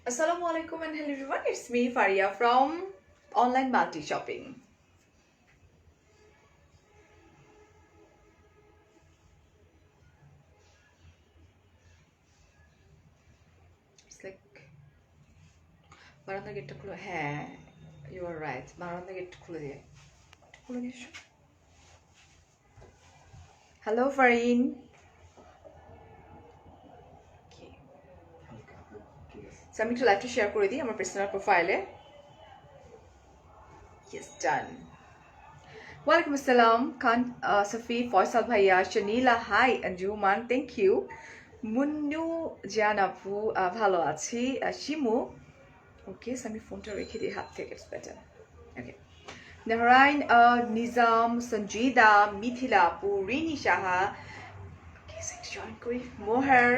Assalamualaikum and hello everyone. It's me Faria from Online Multi Shopping. It's like বারান্দা গেটটা খুলে হ্যাঁ you are right. বারান্দা গেটটা খুলে দিয়ে এসো। Hello Farin. So আমি একটু লাইভটা শেয়ার করে দিই আমার পার্সোনাল প্রোফাইলে। Yes, done. Walaikum assalam, Khan, Safi, Faisal Bhaiya, Shanila, hi, Anjuman, thank you. Munnu Janapu, ভালো আছি, Shimu. Okay, so আমি ফোনটা রেখে দিই হাত থেকে, it's better. Okay. Nahrain, Nizam, Sanjida, Mithila, Rini Shaha. Okay, thanks, join করি. Moher,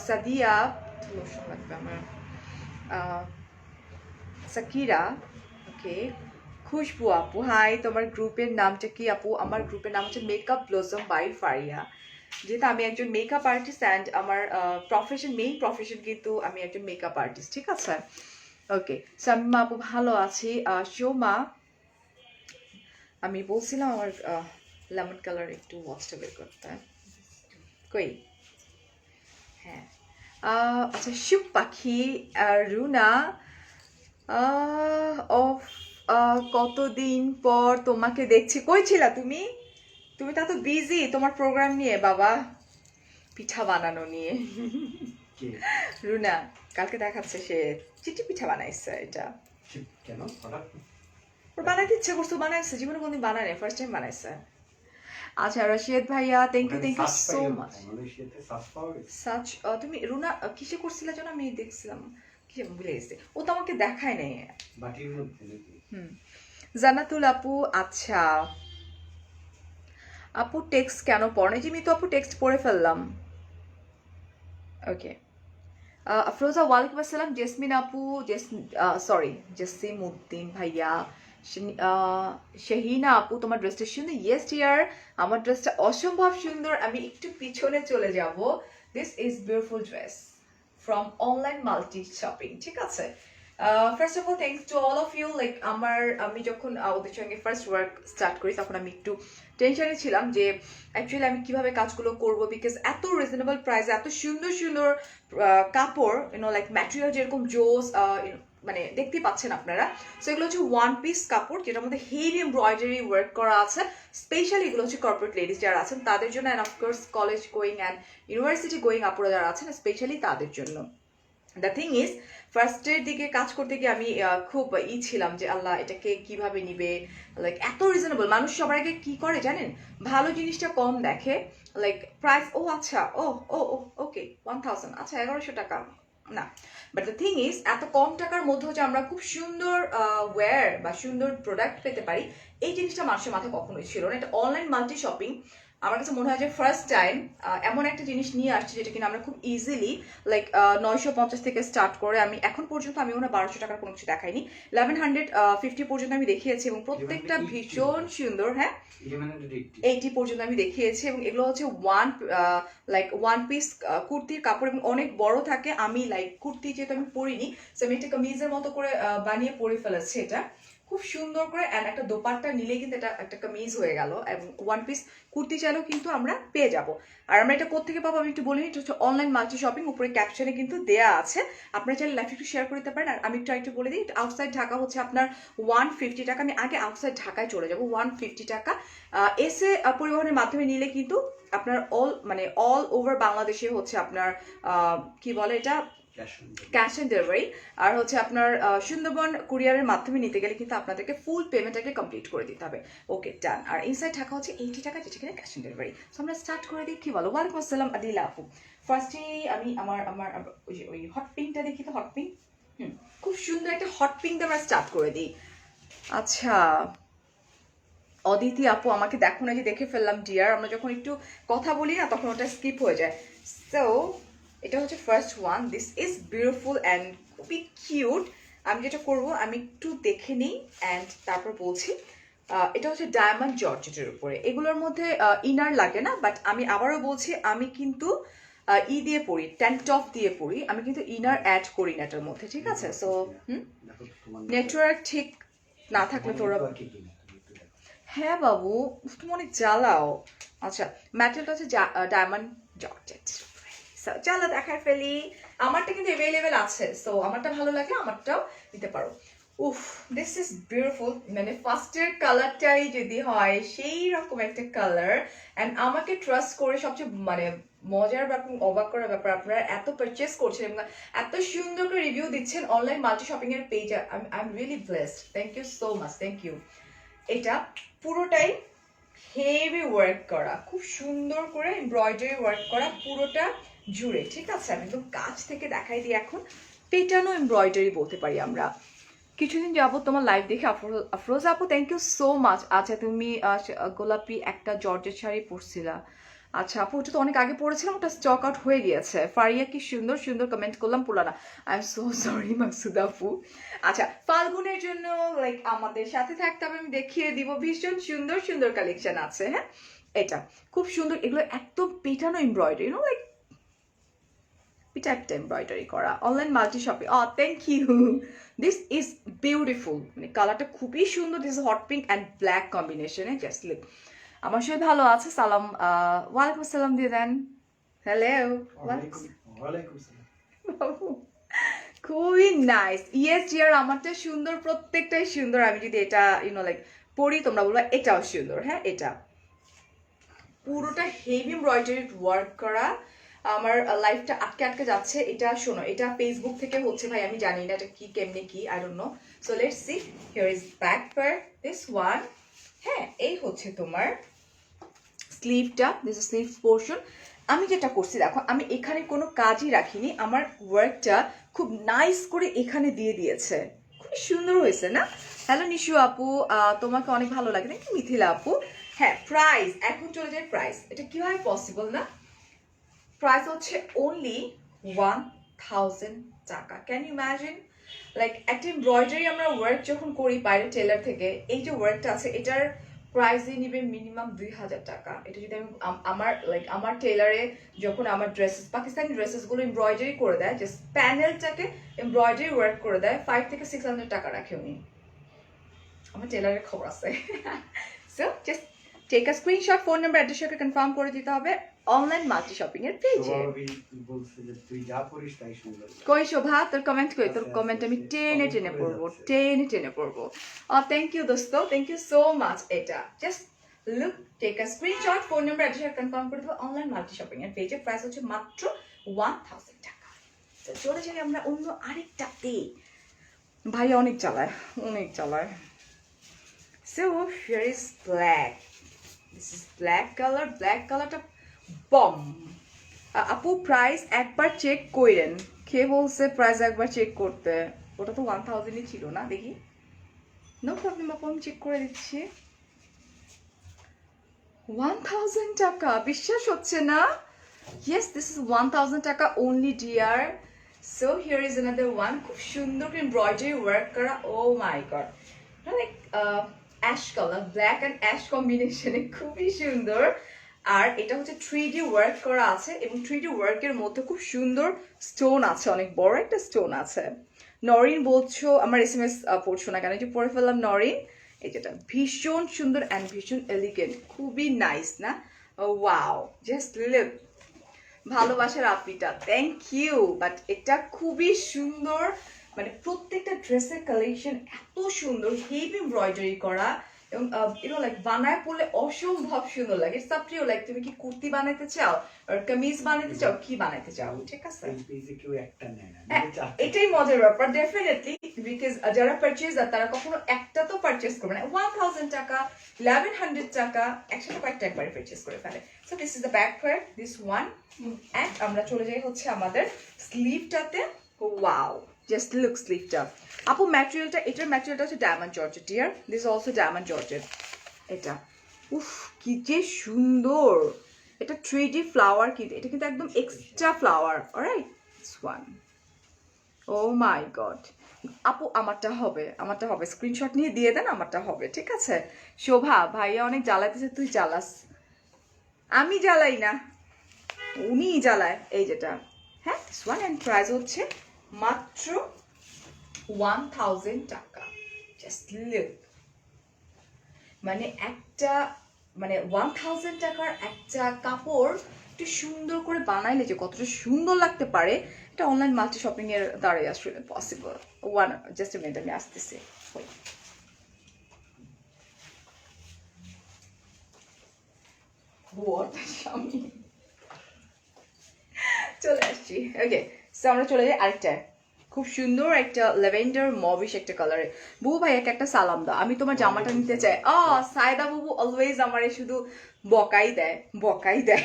Sadia, Sakira, okay. খুশবু আপু হাই, তোমার গ্রুপের নামটা কি আপু? আমার গ্রুপের নাম হচ্ছে মেকআপ ব্লসম বাই ফারিয়া। যেহেতু আমি একজন মেকআপ আর্টিস্ট অ্যান্ড আমার মেইন প্রফেশন কিন্তু আমি একজন মেকআপ আর্টিস্ট, ঠিক আছে? ওকে, সামিমা আপু ভালো আছি। সোমা, আমি বলছিলাম আমার লেমন কালার একটু ওয়াচটা বের করতে, কই? হ্যাঁ, আচ্ছা, সুখ পাখি, রুনা, অফ কতদিন পর তোমাকে দেখছি, কই ছিলা তুমি? তুমি তা তো বিজি তোমার প্রোগ্রাম নিয়ে বাবা, পিঠা বানানো নিয়ে। রুনা কালকে দেখাচ্ছে সে চিটি পিঠা বানাইছে, এটা কেন ওর বানাইতে ইচ্ছে করছে, বানাইছে, জীবনে কোনদিন বানায় নাই, ফার্স্ট টাইম বানাইছে। আচ্ছা রশিদ ভাইয়া, থ্যাংক ইউ সো মাচ। সাচ তুমি রুনা কিসে করছিলে যেন, আমি দেখছিলাম কিসে ভুলে গেছি, ও তো আমাকে দেখায় নাই। জান্নাতুল আপু, আচ্ছা আপু টেক্সট কেন পড়ে? যে আমি তো আপু টেক্সট পড়ে ফেললাম। ওকে, আফরোজা ওয়ালাইকুম আসসালাম। জেসমিন আপু, সরি জেসিম উদ্দিন ভাইয়া, শাহিনা আপু তোমার ড্রেসটা সুন্দর। ইয়েস ডিয়ার, আমার ড্রেসটা অসম্ভব সুন্দর। আমি একটু পিছনে চলে যাব। This is beautiful dress from online multi shopping, ঠিক আছে? First of all thanks to all of you. Like আমি যখন ওদের সঙ্গে ফার্স্ট ওয়ার্ক স্টার্ট করি তখন আমি একটু টেনশনে ছিলাম যে অ্যাকচুয়ালি আমি কিভাবে কাজগুলো করব, বিকজ এত রিজনেবল প্রাইসে এত সুন্দর সুন্দর কাপড়, লাইক ম্যাটেরিয়াল যেরকম জোস, মানে দেখতেই পাচ্ছেন আপনারা। সো এগুলো হচ্ছে ওয়ান পিস কাপড় যেটার মধ্যে হেভি এমব্রয়ডারি ওয়ার্ক করা আছে। স্পেশালি এগুলো হচ্ছে কর্পোরেট লেডিস যারা আছেন তাদের জন্য, and of course college going and university going আপুরা যারা আছেন স্পেশালি তাদের জন্য। দ্য থিং ইজ, ফার্স্টের দিকে কাজ করতে গিয়ে আমি খুব ছিলাম যে আল্লাহ এটাকে কিভাবে নিবে, লাইক এত রিজনেবল। মানুষ সবার আগে কি করে জানেন, ভালো জিনিসটা কম দেখে, লাইক প্রাইস, ও আচ্ছা, ও ও ওকে 1000, আচ্ছা 1100 টাকা না। বাট দ্য থিং ইজ, এত কম টাকার মধ্যেও যে আমরা খুব সুন্দর ওয়্যার বা সুন্দর প্রোডাক্ট পেতে পারি, এই জিনিসটা মানুষের মাথায় কখনোই ছিল না। এটা অনলাইন মাল্টি শপিং আমার কাছে মনে হয় যে ফার্স্ট টাইম এমন একটা জিনিস নিয়ে আসছে যেটা কিনা আমরা খুব ইজিলি, লাইক 950 থেকে স্টার্ট করে আমি এখন পর্যন্ত আমি ওখানে 1200 টাকার কোনো কিছু দেখাইনি, 1150 পর্যন্ত আমি দেখিয়েছি এবং প্রত্যেকটা ভীষণ সুন্দর। হ্যাঁ, 80 পর্যন্ত আমি দেখিয়েছি এবং এগুলো হচ্ছে ওয়ান পিস কুর্তির কাপড় এবং অনেক বড় থাকে। আমি লাইক কুর্তি যেহেতু আমি পরিনি, সো আমি একটা কামিজের মতো করে বানিয়ে পরে ফেলেছি এটা খুব সুন্দর করে। অ্যান্ড একটা দোপাট্টা নিলে কিন্তু এটা একটা কামিজ হয়ে গেল, এবং ওয়ান পিস কুর্তি চাইলেও কিন্তু আমরা পেয়ে যাব। আর আমরা এটা কোথেকে পাবো আমি একটু বলি, এটা হচ্ছে অনলাইন মাল্টি শপিং, উপরে ক্যাপশনে কিন্তু দেয়া আছে, আপনারা চাইলে লাইভ একটু শেয়ার করতে পারেন। আর আমি একটু বলে দিই, আউটসাইড ঢাকা হচ্ছে আপনার 150 টাকা। আমি আগে আউটসাইড ঢাকায় চলে যাব, 150 টাকা। এসে পরিবহনের মাধ্যমে নিলে কিন্তু আপনার অল ওভার বাংলাদেশে হচ্ছে আপনার কি বলে এটা, ক্যাশ অন ডেলিভারি। আর হচ্ছে আপনার সুন্দরবন কুরিয়ারের মাধ্যমে নিতে গেলে কিন্তু আপনাদেরকে ফুল পেমেন্টটাকে কমপ্লিট করে দিতে হবে। ওকে, ডান। আর ইনসাইড টাকা হচ্ছে 80 টাকা, যেটা কিনা ক্যাশ অন ডেলিভারি। সো আমরা স্টার্ট করে দিই, কি বলো? ওয়ালাইকুম আসসালাম আদিলা আপু। ফার্স্টে আমি আমার ওই হট পিঙ্কটা দেখি তো, হট পিঙ্ক, খুব সুন্দর একটা হট পিঙ্ক আমরা স্টার্ট করে দিই। আচ্ছা অদিতি আপু, আমাকে দেখো না যে দেখে ফেললাম ডিয়ার, আমরা যখন একটু কথা বলি না তখন ওটা স্কিপ হয়ে যায়। সো এটা হচ্ছে first one, this is beautiful and খুবই কিউট। আমি যেটা করব আমি একটু দেখে নিই অ্যান্ড তারপর বলছি। এটা হচ্ছে ডায়মন্ড জর্জেটের উপরে, এগুলোর মধ্যে ইনার লাগে না, বাট আমি আবারও বলছি আমি কিন্তু ই দিয়ে পরি, ট্যাঙ্ক টপ দিয়ে পরি, আমি কিন্তু ইনার অ্যাড করি না এটার মধ্যে, ঠিক আছে? সো নেটওয়ার্ক ঠিক না থাকলে তোরা, হ্যাঁ বাবু তুমি অনেক জ্বালাও। আচ্ছা ম্যাটেরিয়ালটা হচ্ছে ডায়মন্ড জর্জেট। চলো দেখায় ফেলি, আমারটা কিন্তু অ্যাভেলেবেল আছে, সো আমারটা ভালো লাগলে আমারটাও নিতে পারো। উফ দিস ইজ বিউটিফুল, মানে ফার্স্টের কালারটাই যদি হয় সেই রকম একটা কালার, অ্যান্ড আমাকে ট্রাস্ট করে সবচেয়ে মানে মজার ব্যাপার, অবাক করার ব্যাপার, আপনারা এত পারচেস করছেন এবং এত সুন্দর করে রিভিউ দিচ্ছেন অনলাইন মাল্টি শপিং এর পেজে। I am really blessed, thank you so much, thank you. এটা পুরোটাই হেভি ওয়ার্ক করা, খুব সুন্দর করে এমব্রয়ডারি ওয়ার্ক করা পুরোটা জুড়ে, ঠিক আছে? আমি একদম কাছ থেকে দেখাই দিই। এখন পেটানো এমব্রয়ডারি বলতে পারি আমরা। কিছুদিন যাবো তোমার লাইভ দেখে আফরোজ আপু থ্যাংক ইউ সো মাচ। আচ্ছা তুমি গোলাপি একটা জর্জেট শাড়ি পরছিলা, আচ্ছা আপু ওটা তো অনেক আগে পড়েছিলাম, ওটা স্টক আউট হয়ে গিয়েছে। ফারিয়া কি সুন্দর সুন্দর কমেন্ট করলাম, পুরানা, I am so sorry Maksud আপু। আচ্ছা ফাল্গুনের জন্য লাইক আমাদের সাথে থাকতে হবে, আমি দেখিয়ে দিব, ভীষণ সুন্দর সুন্দর কালেকশন আছে। হ্যাঁ এটা খুব সুন্দর, এগুলো একদম পেটানো এমব্রয়ডারি, লাইক টাইপটা এমব্রয়ডারি করা, online multi shopping. Thank you, this is beautiful, মানে কালারটা খুবই সুন্দর। This hot pink and black কম্বিনেশনে, জাস্ট লুক। আমার সাথে ভালো আছে, সালাম ওয়ালাইকুম আসসালাম দিয়ে দেন। হ্যালো খুবই নাইস, ইয়েস ডিয়ার, আমারটা সুন্দর, প্রত্যেকটাই সুন্দর। আমি যদি এটা লাইক পড়ি তোমরা বলবো এটাও সুন্দর। হ্যাঁ এটা পুরোটা হেভি এমব্রয়ডারি ওয়ার্ক করা। আমার লাইফটা আটকে আটকে যাচ্ছে, এটা শোনো, এটা ফেসবুক থেকে হচ্ছে ভাই, আমি জানি না এটা কি কেমনে কি, I don't know. So let's see, here is back part, this one. হ্যাঁ এই হচ্ছে তোমার স্লিভটা, দিস ইজ স্লিভ পোর্শন। আমি যেটা করছি দেখো, আমি এখানে কোনো কাজই রাখিনি, আমার ওয়ার্কটা খুব নাইস করে এখানে দিয়ে দিয়েছে, খুবই সুন্দর হয়েছে না? হ্যালো নিশু আপু, তোমাকে অনেক ভালো লাগে নাকি মিথিলা আপু? হ্যাঁ প্রাইস, এখন চলে যায় প্রাইস, এটা কিভাবে পসিবল না? প্রাইস হচ্ছে অনলি 1000 টাকা। ক্যান ইউ ইমাজিন, লাইক একটা এমব্রয়ডারি আমরা ওয়ার্ক যখন করি বাইরে টেলার থেকে, এই যে ওয়ার্কটা আছে এটার প্রাইসই নিবে মিনিমাম 2000 টাকা। এটা যদি আমি আমার টেলারে যখন আমার ড্রেসেস, পাকিস্তানি ড্রেসেসগুলো এমব্রয়ডারি করে দেয়, জাস্ট প্যানেলটাকে এমব্রয়ডারি ওয়ার্ক করে দেয়, 5 থেকে 600 টাকা রাখে উনি, আমার টেলারের খবর আছে। So just take a screenshot, phone number address সাথে কনফার্ম করে দিতে হবে অনলাইন মাল্টি শপিং এর পেজে। কই শোভা তোর কমেন্ট কই, তোর কমেন্ট আমি টেনে টেনে পড়বো, টেনে টেনে পড়বো। থ্যাংক ইউ দোস্ত, থ্যাংক ইউ সো মাচ। এটা just look, take a screenshot, phone number address সাথে কনফার্ম করে দেবো অনলাইন মাল্টি শপিং এর পেজে। প্রাইস হচ্ছে মাত্র 1000 টাকা। তো চলে যাই আমরা অন্য আরেকটাতে, ভাই অনেক চালায়, অনেক চালায়। So here is black. This is black color. Black colorটা বম। আপু প্রাইস একবার চেক করেন, কে বলছে প্রাইস একবার চেক করতে? ওটা তো 1000ই ছিল না, দেখি। নো প্রবলেম আপু, আমি চেক করে দিচ্ছি। 1000 টাকা, বিশ্বাস হচ্ছে না? Yes, this is 1000 টাকা only dear. So here is another one, খুব সুন্দর করে এমব্রয়ডারি ওয়ার্ক করা। Oh my god, like ash colour, black and ash কম্বিনেশনে, খুবই সুন্দর। আর এটা হচ্ছে 3D ওয়ার্ক করা আছে, এবং 3D ওয়ার্কের মধ্যে খুব সুন্দর স্টোন আছে, অনেক বড় একটা স্টোন আছে। নরিন বলছো, আমার SMS পড়ছো না কেন? যে পড়ে ফেললাম নরিন। এই যেটা ভীষণ সুন্দর অ্যান্ড ভীষণ এলিগেন্ট, খুবই নাইস না? ওয়াও, জাস্ট লিভ, ভালোবাসার আপিটা, থ্যাংক ইউ। বাট এটা খুবই সুন্দর, মানে প্রত্যেকটা ড্রেসের কালেকশন এত সুন্দর, হেভি এমব্রয়ডারি করা, এবং লাইক বানায় পড়লে অসম্ভব সুন্দর লাগে। It's up to you, like তুমি কি কুর্তি বানাইতে চাও, আর কামিজ বানাইতে চাও, কি বানাইতে চাও, ঠিক আছে? এটাই মজার ব্যাপার, ডেফিনেটলি, বিকজ যারা পারচেজার তারা কখনো একটা তো পারচেজ করবে না। 1000 টাকা, 1100 টাকা, একসাথে কয়েকটা একবারে পারচেজ করে ফেলে। So this is the back part, this one. And আমরা চলে যাই হচ্ছে আমাদের স্লিভটাতে। ওয়াও, জাস্ট লুক স্লিভটা। আপু ম্যাটেরিয়ালটা, এটার ম্যাটেরিয়ালটা হচ্ছে diamond georgette dear, this also diamond georgette. এটা উফ কি যে সুন্দর, এটা 3D ফ্লাওয়ার, কিন্তু এটা কিন্তু একদম extra flower. Alright, this one, oh my god. আপু আমারটা হবে, আমারটা হবে, স্ক্রিনশট নিয়ে দিয়ে দেন, আমারটা হবে, ঠিক আছে? শোভা ভাইয়া অনেক জ্বালাইতেছে, তুই জ্বালাস, আমি জ্বালাই না। উনি জ্বালায় এই যেটা, হ্যাঁ ওয়ান অ্যান্ড প্রাইস হচ্ছে মাত্র 1000 টাকা। জাস্ট লুক, মানে একটা মানে 1000 টাকার একটা কাপড় একটু সুন্দর করে বানাইলে যে কতটা সুন্দর লাগতে পারে, এটা অনলাইন মাল্টি শপিং এর দ্বারাই আসলে possible. One just a minute, আমি আসতেছি। স্বামী চলে আসছি। ওকে, সো আমরা চলে যাই আরেকটা খুব সুন্দর একটা ল্যাভেন্ডার মবিশ একটা কালারে। বুবু ভাই একটা সালাম দাও, আমি তোমার জামাটা নিতে চাই। সায়দা বুবু অলওয়েজ আমারে শুধু বকাই দেয়, বকাই দেয়।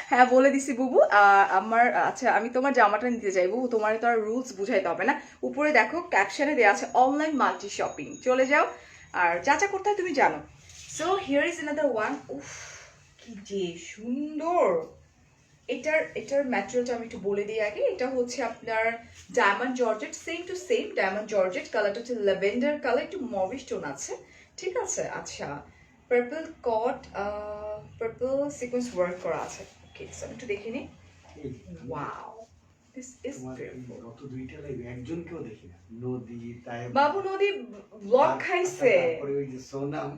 হ্যাঁ বলে দিছি বুবু, আমার আচ্ছা আমি তোমার জামাটা নিতে চাই বুবু, তোমার তো আর রুলস বুঝাইতে হবে না। উপরে দেখো ক্যাপশনে দেওয়া আছে অনলাইন মাল্টি শপিং, চলে যাও আর যা করতে হয় তুমি জানো। So here is another one. উফ কি যে সুন্দর। এটার ম্যাটেরিয়ালটা আমি একটু বলে দিই আগে। এটা হচ্ছে আপনার diamond georgette, same to same diamond georgette. কালারটা হচ্ছে ল্যাভেন্ডার কালার, একটু মভিশ টোন আছে, ঠিক আছে। আচ্ছা পার্পল কট, পার্পল সিকোয়েন্স ওয়ার্ক করা আছে। ওকে, সো আমি একটু দেখে নিই। Wow, this is beautiful. গত দুইটা লাইভে একজনকেও দেখি না, নদী তাই বাবু নদী ব্লক খাইছে। তারপরে ওই যে সোনাম,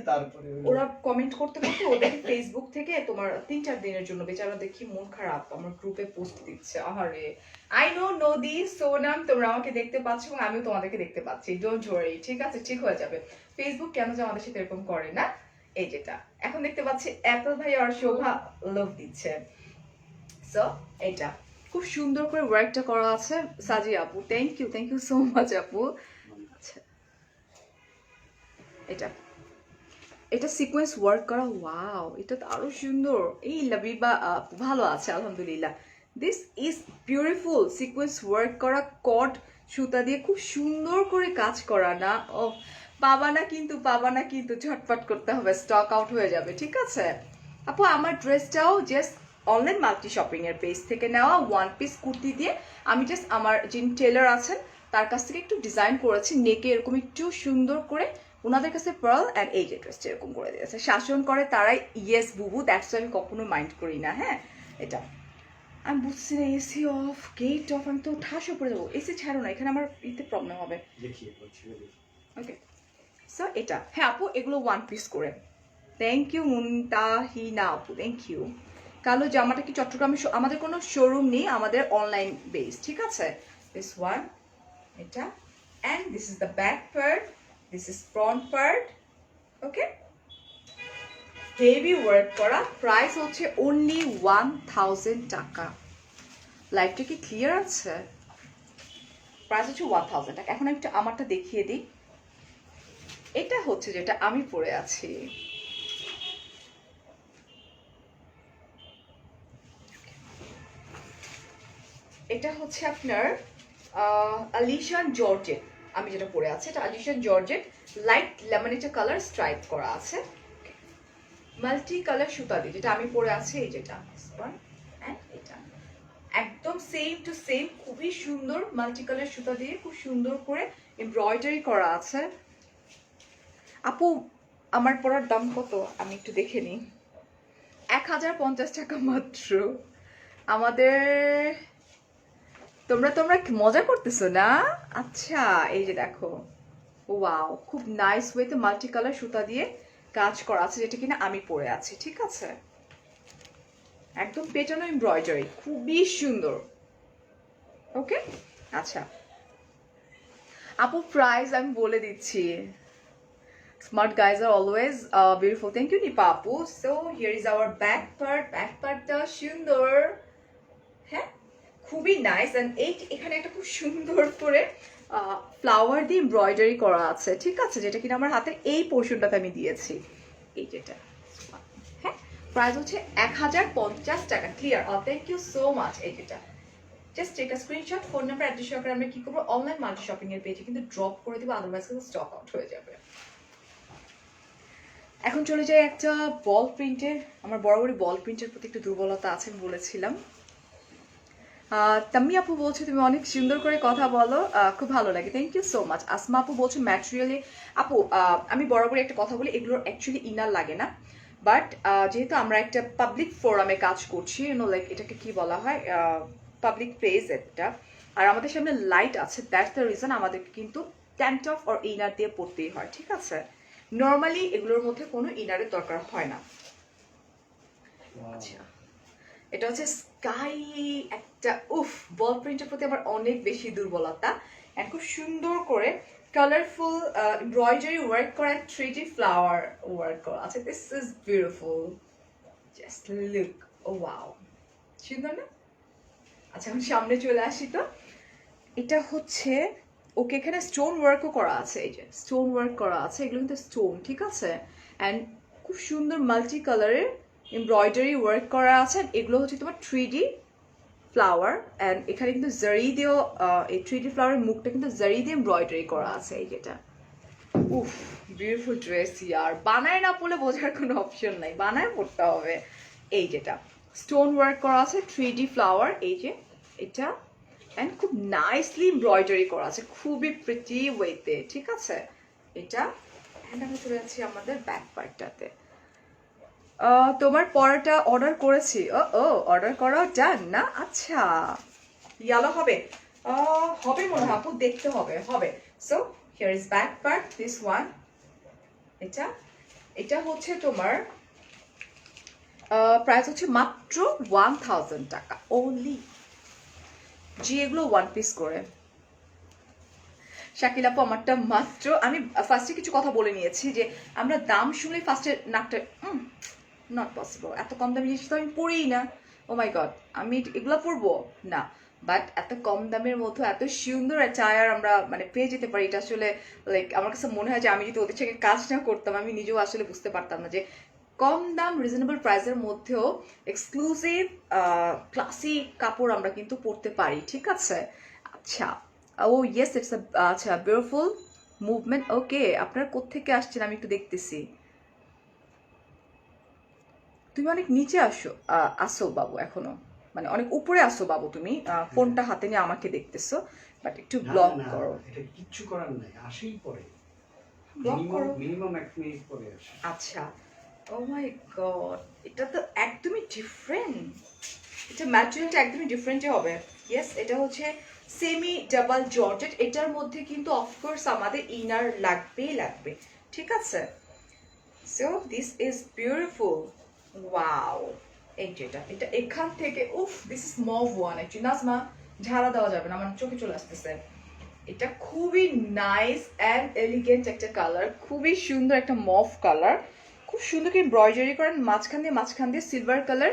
তারপরে ওরা কমেন্ট করতে করতে ওদের ফেসবুক থেকে তোমার 3-4 দিনের জন্য বেচারা দেখি মন খারাপ আমার গ্রুপে পোস্ট দিচ্ছে। আহারে, আই নো নদী সোনাম তোমরা আমাকে দেখতে পাচ্ছ এবং আমিও তোমাদেরকে দেখতে পাচ্ছি, ডোন্ট ওয়ারি, ঠিক আছে, ঠিক হয়ে যাবে। ফেসবুক কেন যে আমাদের সাথে এরকম করে না। এই যেটা এখন দেখতে পাচ্ছি অ্যাপল ভাই আর শোভা লাভ দিচ্ছে। সো এটা খুব সুন্দর করে ওয়ার্কটা করা আছে। সাজি আপু থ্যাংক ইউ সো মাচ আপু। আচ্ছা এটা সিকোয়েন্স ওয়ার্ক করা, ওয়াও এটা তো আরো সুন্দর। এই লাবিবা ভালো আছে আলহামদুলিল্লাহ। This is beautiful, sequence work করা কট সুতা দিয়ে খুব সুন্দর করে কাজ করা না। ও পাবা না কিন্তু ঝটপট করতে হবে, স্টক আউট হয়ে যাবে, ঠিক আছে আপু। আমার ড্রেসটাও জাস্ট অনলাইন মাল্টি শপিং এর পেজ থেকে নেওয়া ওয়ান পিস কুর্তি দিয়ে আমি জাস্ট আমার যিনি টেলার আছেন তার কাছ থেকে একটু ডিজাইন করেছি, নেকে এরকম একটু সুন্দর করে ওনাদের কাছে পার্ল অ্যান্ড এই যে ড্রেসটা এরকম করে দিয়েছে। শাসন করে তারাই, ইয়েস বুবু, দ্যাটস আমি কখনো মাইন্ড করি না। হ্যাঁ এটা আমি বুঝছি না, এসি অফ, গেট অফ, আমি তো ঠাসও পড়ে যাবো। এসি ছাড়ো না, এখানে আমার ইতে প্রবলেম হবে। ওকে, সো এটা হ্যাঁ আপু এগুলো ওয়ান পিস করে। থ্যাংক ইউ মুনতাহিনা আপু, থ্যাংক ইউ। কালো জামাটা কি চট্টগ্রামে আমাদের কোনো শোরুম নেই, আমাদের অনলাইন বেস, ঠিক আছে। দিস ওয়ান এটা, and this is the back part, this is front part. Okay, heavy work করা। প্রাইস হচ্ছে অনলি 1000 টাকা। লাইভটা কি ক্লিয়ার আছে? প্রাইস হচ্ছে 1000 টাকা। এখন একটু আমারটা দেখিয়ে দিই। এটা হচ্ছে যেটা আমি পরে আছি। এটা হচ্ছে আপনার আলিশান জর্জেট, আমি যেটা পরে আছি এটা আলিশান জর্জেট, লাইট লেমনেটা কালার স্ট্রাইপ করা আছে, মাল্টি কালার সুতা দিয়ে, যেটা আমি পরে আছি এই যেটা, এটা একদম সেম টু সেম, খুবই সুন্দর মাল্টি কালার সুতা দিয়ে খুব সুন্দর করে এমব্রয়ডারি করা আছে। আপু আমার পরার দাম কত আমি একটু দেখে নিই। 1050 টাকা মাত্র। আমাদের তোমরা মজা করতেছো না? আচ্ছা এই যে দেখো, ওয়াও খুব নাইস ওয়েতে মাল্টি কালার সুতা দিয়ে কাজ করা আছে, যেটা কিনা আমি পরে আছি, ঠিক আছে। একদম পেটানো এমব্রয়ডারি, খুবই সুন্দর। ওকে, আচ্ছা আপু প্রাইস আমি বলে দিচ্ছি। Smart guys are always beautiful. Thank you Nipa apu. So here is our back part. Back partটা সুন্দর, হ্যাঁ খুবই নাইস। এন্ড এখানে একটা খুব সুন্দর করে ফ্লাওয়ার দিয়ে এমব্রয়ডারি করা আছে, ঠিক আছে, যেটা কিনা আমার হাতের এই পোর্শনটাতে আমি দিয়েছি, এই যেটা। হ্যাঁ প্রাইস হচ্ছে 1050 টাকা। Clear? Thank you so much. এই যেটা just take a screenshot, phone number address সহকারে আমরা কি করবো অনলাইন মাল্টি শপিং এর পেজে কিন্তু ড্রপ করে দেবো, আদারওয়াইজ কিন্তু স্টক আউট হয়ে যাবে। এখন চলে যাই একটা বল প্রিন্টের। আমার বরাবরই বল প্রিন্টের প্রতি একটু দুর্বলতা আছে বলেছিলাম। তাম্মি আপু বলছে তুমি অনেক সুন্দর করে কথা বলো, খুব ভালো লাগে, thank you so much. Asma আপু বলছে ম্যাটেরিয়ালি, আপু আমি বরাবরই একটা কথা বলি, এগুলোর অ্যাকচুয়ালি ইনার লাগে না, বাট যেহেতু আমরা একটা পাবলিক ফোরামে কাজ করছি লাইক এটাকে কি বলা হয় পাবলিক প্লেস একটা, আর আমাদের সামনে লাইট আছে, দ্যাটস দ্য রিজন আমাদেরকে কিন্তু ট্যাঙ্ক টপ আর ইনার দিয়ে পড়তেই হয়, ঠিক আছে? নর্মালি এগুলোর মধ্যে কোনো ইনারের দরকার হয় না। আচ্ছা, এটা হচ্ছে স্কাই একটা বল প্রিন্টের প্রতি আমার অনেক বেশি দুর্বলতা, এন্ড খুব সুন্দর করে কালারফুল এমব্রয়ডারি ওয়ার্ক করা 3D ফ্লাওয়ার ওয়ার্ক করা আছে। This is beautiful, just look, oh wow, সুন্দর না? আচ্ছা, এখন সামনে চলে আসি তো। এটা হচ্ছে ওকে, এখানে স্টোন ওয়ার্কও করা আছে, এই যে স্টোন ওয়ার্ক করা আছে, এগুলো কিন্তু স্টোন, ঠিক আছে? অ্যান্ড খুব সুন্দর মাল্টি কালারের এমব্রয়ডারি ওয়ার্ক করা আছে। এগুলো হচ্ছে তোমার 3D ফ্লাওয়ার, অ্যান্ড এখানে কিন্তু জারি দিয়েও এই 3D ফ্লাওয়ারের মুখটা কিন্তু জারি দিয়ে এমব্রয়ডারি করা আছে, এই যেটা। বিউটিফুল ড্রেস ইয়ার, বানায় না পড়লে বোঝার কোনো অপশন নাই, বানায় পড়তে হবে। এই যেটা স্টোন ওয়ার্ক করা আছে 3D ফ্লাওয়ার, এই যে এটা, অ্যান্ড খুব নাইসলি এমব্রয়ডারি করা আছে, খুবই প্রিটি ওয়েতে, ঠিক আছে? এটা অ্যান্ড আমরা চলে যাচ্ছি আমাদের ব্যাক পার্টটাতে। তোমার পরাটা অর্ডার করেছি, ও অর্ডার করা ডান না? আচ্ছা, ইয়ালো হবে, হবে মনে হয় আপু, দেখতে হবে, হবে। So here is back part, this one. এটা এটা হচ্ছে তোমার প্রাইস হচ্ছে মাত্র 1000 টাকা ওনলি। জি, এগুলো ওয়ান পিস করে। শাকিল আপু, আমারটা মাত্র, আমি ফার্স্টে কিছু কথা বলে নিয়েছি যে আমরা দাম শুনলে ফার্স্টে নাকটা নট পসিবল, এত কম দামি জিনিস তো আমি পড়িই না, ও মাই গড, আমি এগুলো পরবো না। বাট এত কম দামের মধ্যে এত সুন্দর অ্যাটায়ার আমরা মানে পেয়ে যেতে পারি, এটা আসলে লাইক আমার কাছে মনে হয় যে আমি যদি ওদের থেকে কাজ না করতাম আমি নিজেও আসলে বুঝতে পারতাম না যে কম দাম রিজনেবল প্রাইসের মধ্যেও এক্সক্লুসিভ ক্লাসি কাপড় আমরা কিন্তু পরতে পারি, ঠিক আছে? আচ্ছা, ও ইয়েস, ইটস আচ্ছা, বিউটিফুল মুভমেন্ট। ওকে, আপনার কোত্থেকে আসছেন আমি একটু দেখতেছি। তুমি অনেক নিচে আসো বাবু, এখনো মানে অনেক উপরে আসো বাবু, তুমি ফোনটা হাতে নিয়ে আমাকে দেখতেছো, বাট একটু ব্লক করো। এটা কিচ্ছু করার নাই, আসেই পরে, ব্লক করো, মিনিমাম 1 মিনিট পরে আসে। আচ্ছা, ও মাই গড, এটা তো একদমই ডিফারেন্ট, এটা ম্যাটেরিয়ালটা একদমই ডিফারেন্টই হবে। ইয়েস, এটা হচ্ছে সেমি ডাবল জর্জেট, এটার মধ্যে কিন্তু অফকোর্স আমাদের ইনার লাগবেই লাগবে, ঠিক আছে? So this is beautiful, wow. এই যেটা, এটা এখান থেকে this is mauve one, actually Nazma ঝাড়া দেওয়া যাবে না, আমার চোখে চলে আসতেছে। এটা খুবই নাইস অ্যান্ড এলিগেন্ট একটা কালার, খুবই সুন্দর একটা মভ কালার, খুব সুন্দর করে এমব্রয়ডারি করেন মাঝখান দিয়ে সিলভার কালার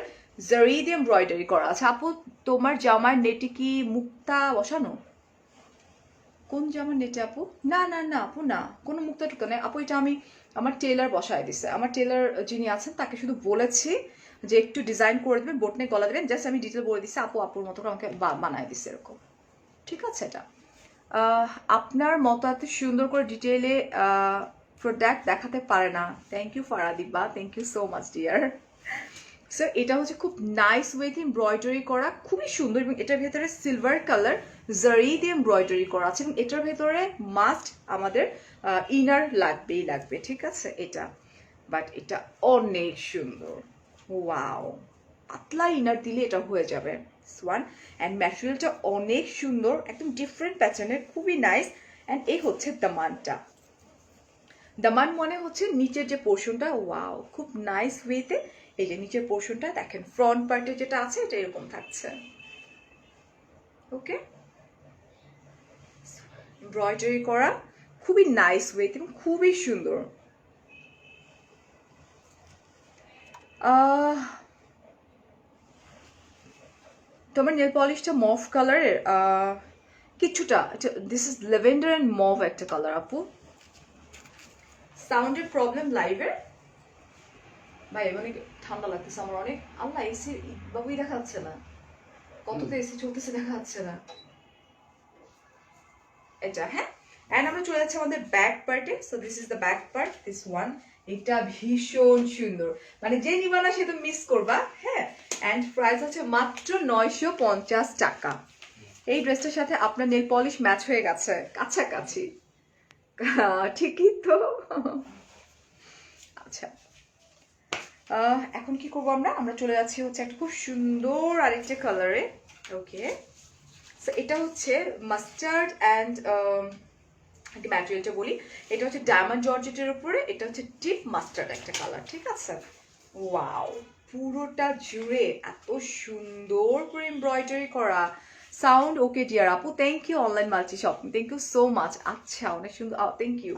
জারি দিয়ে এমব্রয়ডারি করা আছে। আপু, তোমার জামার নেটে কি মুক্তা বসানো? কোন জামার নেটে আপু? না না না আপু, না, কোনো মুক্তা টুক্তা নেই আপু, এটা আমি আমার টেলার বসায় দিছে, আমার টেলার যিনি আছেন তাকে শুধু বলেছি যে একটু ডিজাইন করে দেবেন, বোটনে গলা দেবেন, জাস্ট আমি ডিটেল বলে দিচ্ছি, আপু আপুর মতো করে আমাকে বানায় দিচ্ছে এরকম, ঠিক আছে? এটা আপনার মতো এত সুন্দর করে ডিটেইলে প্রোডাক্ট দেখাতে পারে না। Thank you Faradiba, thank you so much dear. So এটা হচ্ছে খুব নাইস ওয়েতে এমব্রয়ডারি করা, খুবই সুন্দর, এবং এটার ভেতরে সিলভার কালার জারি দিয়ে এমব্রয়ডারি করা আছে, এবং এটার ভেতরে মাস্ট আমাদের ইনার লাগবেই লাগবে, ঠিক আছে? এটা বাট এটা অনেক সুন্দর, ওয়াও, পাতলা ইনার দিলে এটা হয়ে যাবে ওয়ান। অ্যান্ড ম্যাটেরিয়ালটা অনেক সুন্দর, একদম ডিফারেন্ট প্যাটার্নের, খুবই নাইস। অ্যান্ড এই হচ্ছে দামানটা, দামান মনে হচ্ছে নিচের যে পোর্শনটা, ওয়াও, খুব নাইস ওয়েতে। এই যে নিচের পোর্শনটা দেখেন, ফ্রন্ট পার্টে যেটা আছে এটা এরকম থাকছে, ওকে, এমব্রয়ডারি করা, খুবই নাইস ওয়েতে এবং খুবই সুন্দর। তোমার নেল পলিশটা মভ কালারের, কিছুটা, this is lavender and mauve একটা কালার আপু। সাউন্ডের প্রবলেম লাইভের ভাই, অনেক ঠান্ডা লাগতেছে আমার অনেক, আল্লাহ এসি বাবুই দেখা যাচ্ছে না, কততে এসি চলতেছে দেখা যাচ্ছে না। এটা হ্যাঁ, অ্যান্ড আমরা চলে যাচ্ছি আমাদের ব্যাক পার্টে। So this is the back part, this one, এটা ভীষণ সুন্দর, মানে যে নিবা না সে তো মিস করবা, হ্যাঁ। অ্যান্ড প্রাইস হচ্ছে মাত্র 950 টাকা। এই ড্রেসটার সাথে আপনার নেল পলিশ ম্যাচ হয়ে গেছে কাছাকাছি, ঠিকই তো। আচ্ছা, এখন কি করবো আমরা আমরা চলে যাচ্ছি হচ্ছে একটা খুব সুন্দর আরেকটা কালারে। ওকে, সো এটা হচ্ছে মাস্টার্ড অ্যান্ড ম্যাটেরিয়ালটা বলি, এটা হচ্ছে ডায়মন্ড জর্জেটের উপরে, এটা হচ্ছে ডিপ মাস্টার্ড একটা কালার, ঠিক আছে। ওয়াও, পুরোটা জুড়ে এত সুন্দর করে এমব্রয়ডারি করা। সাউন্ড ওকে ডিয়ার আপু, thank you online multi shopping, thank you so much. আচ্ছা, অনেক সুন্দর, thank you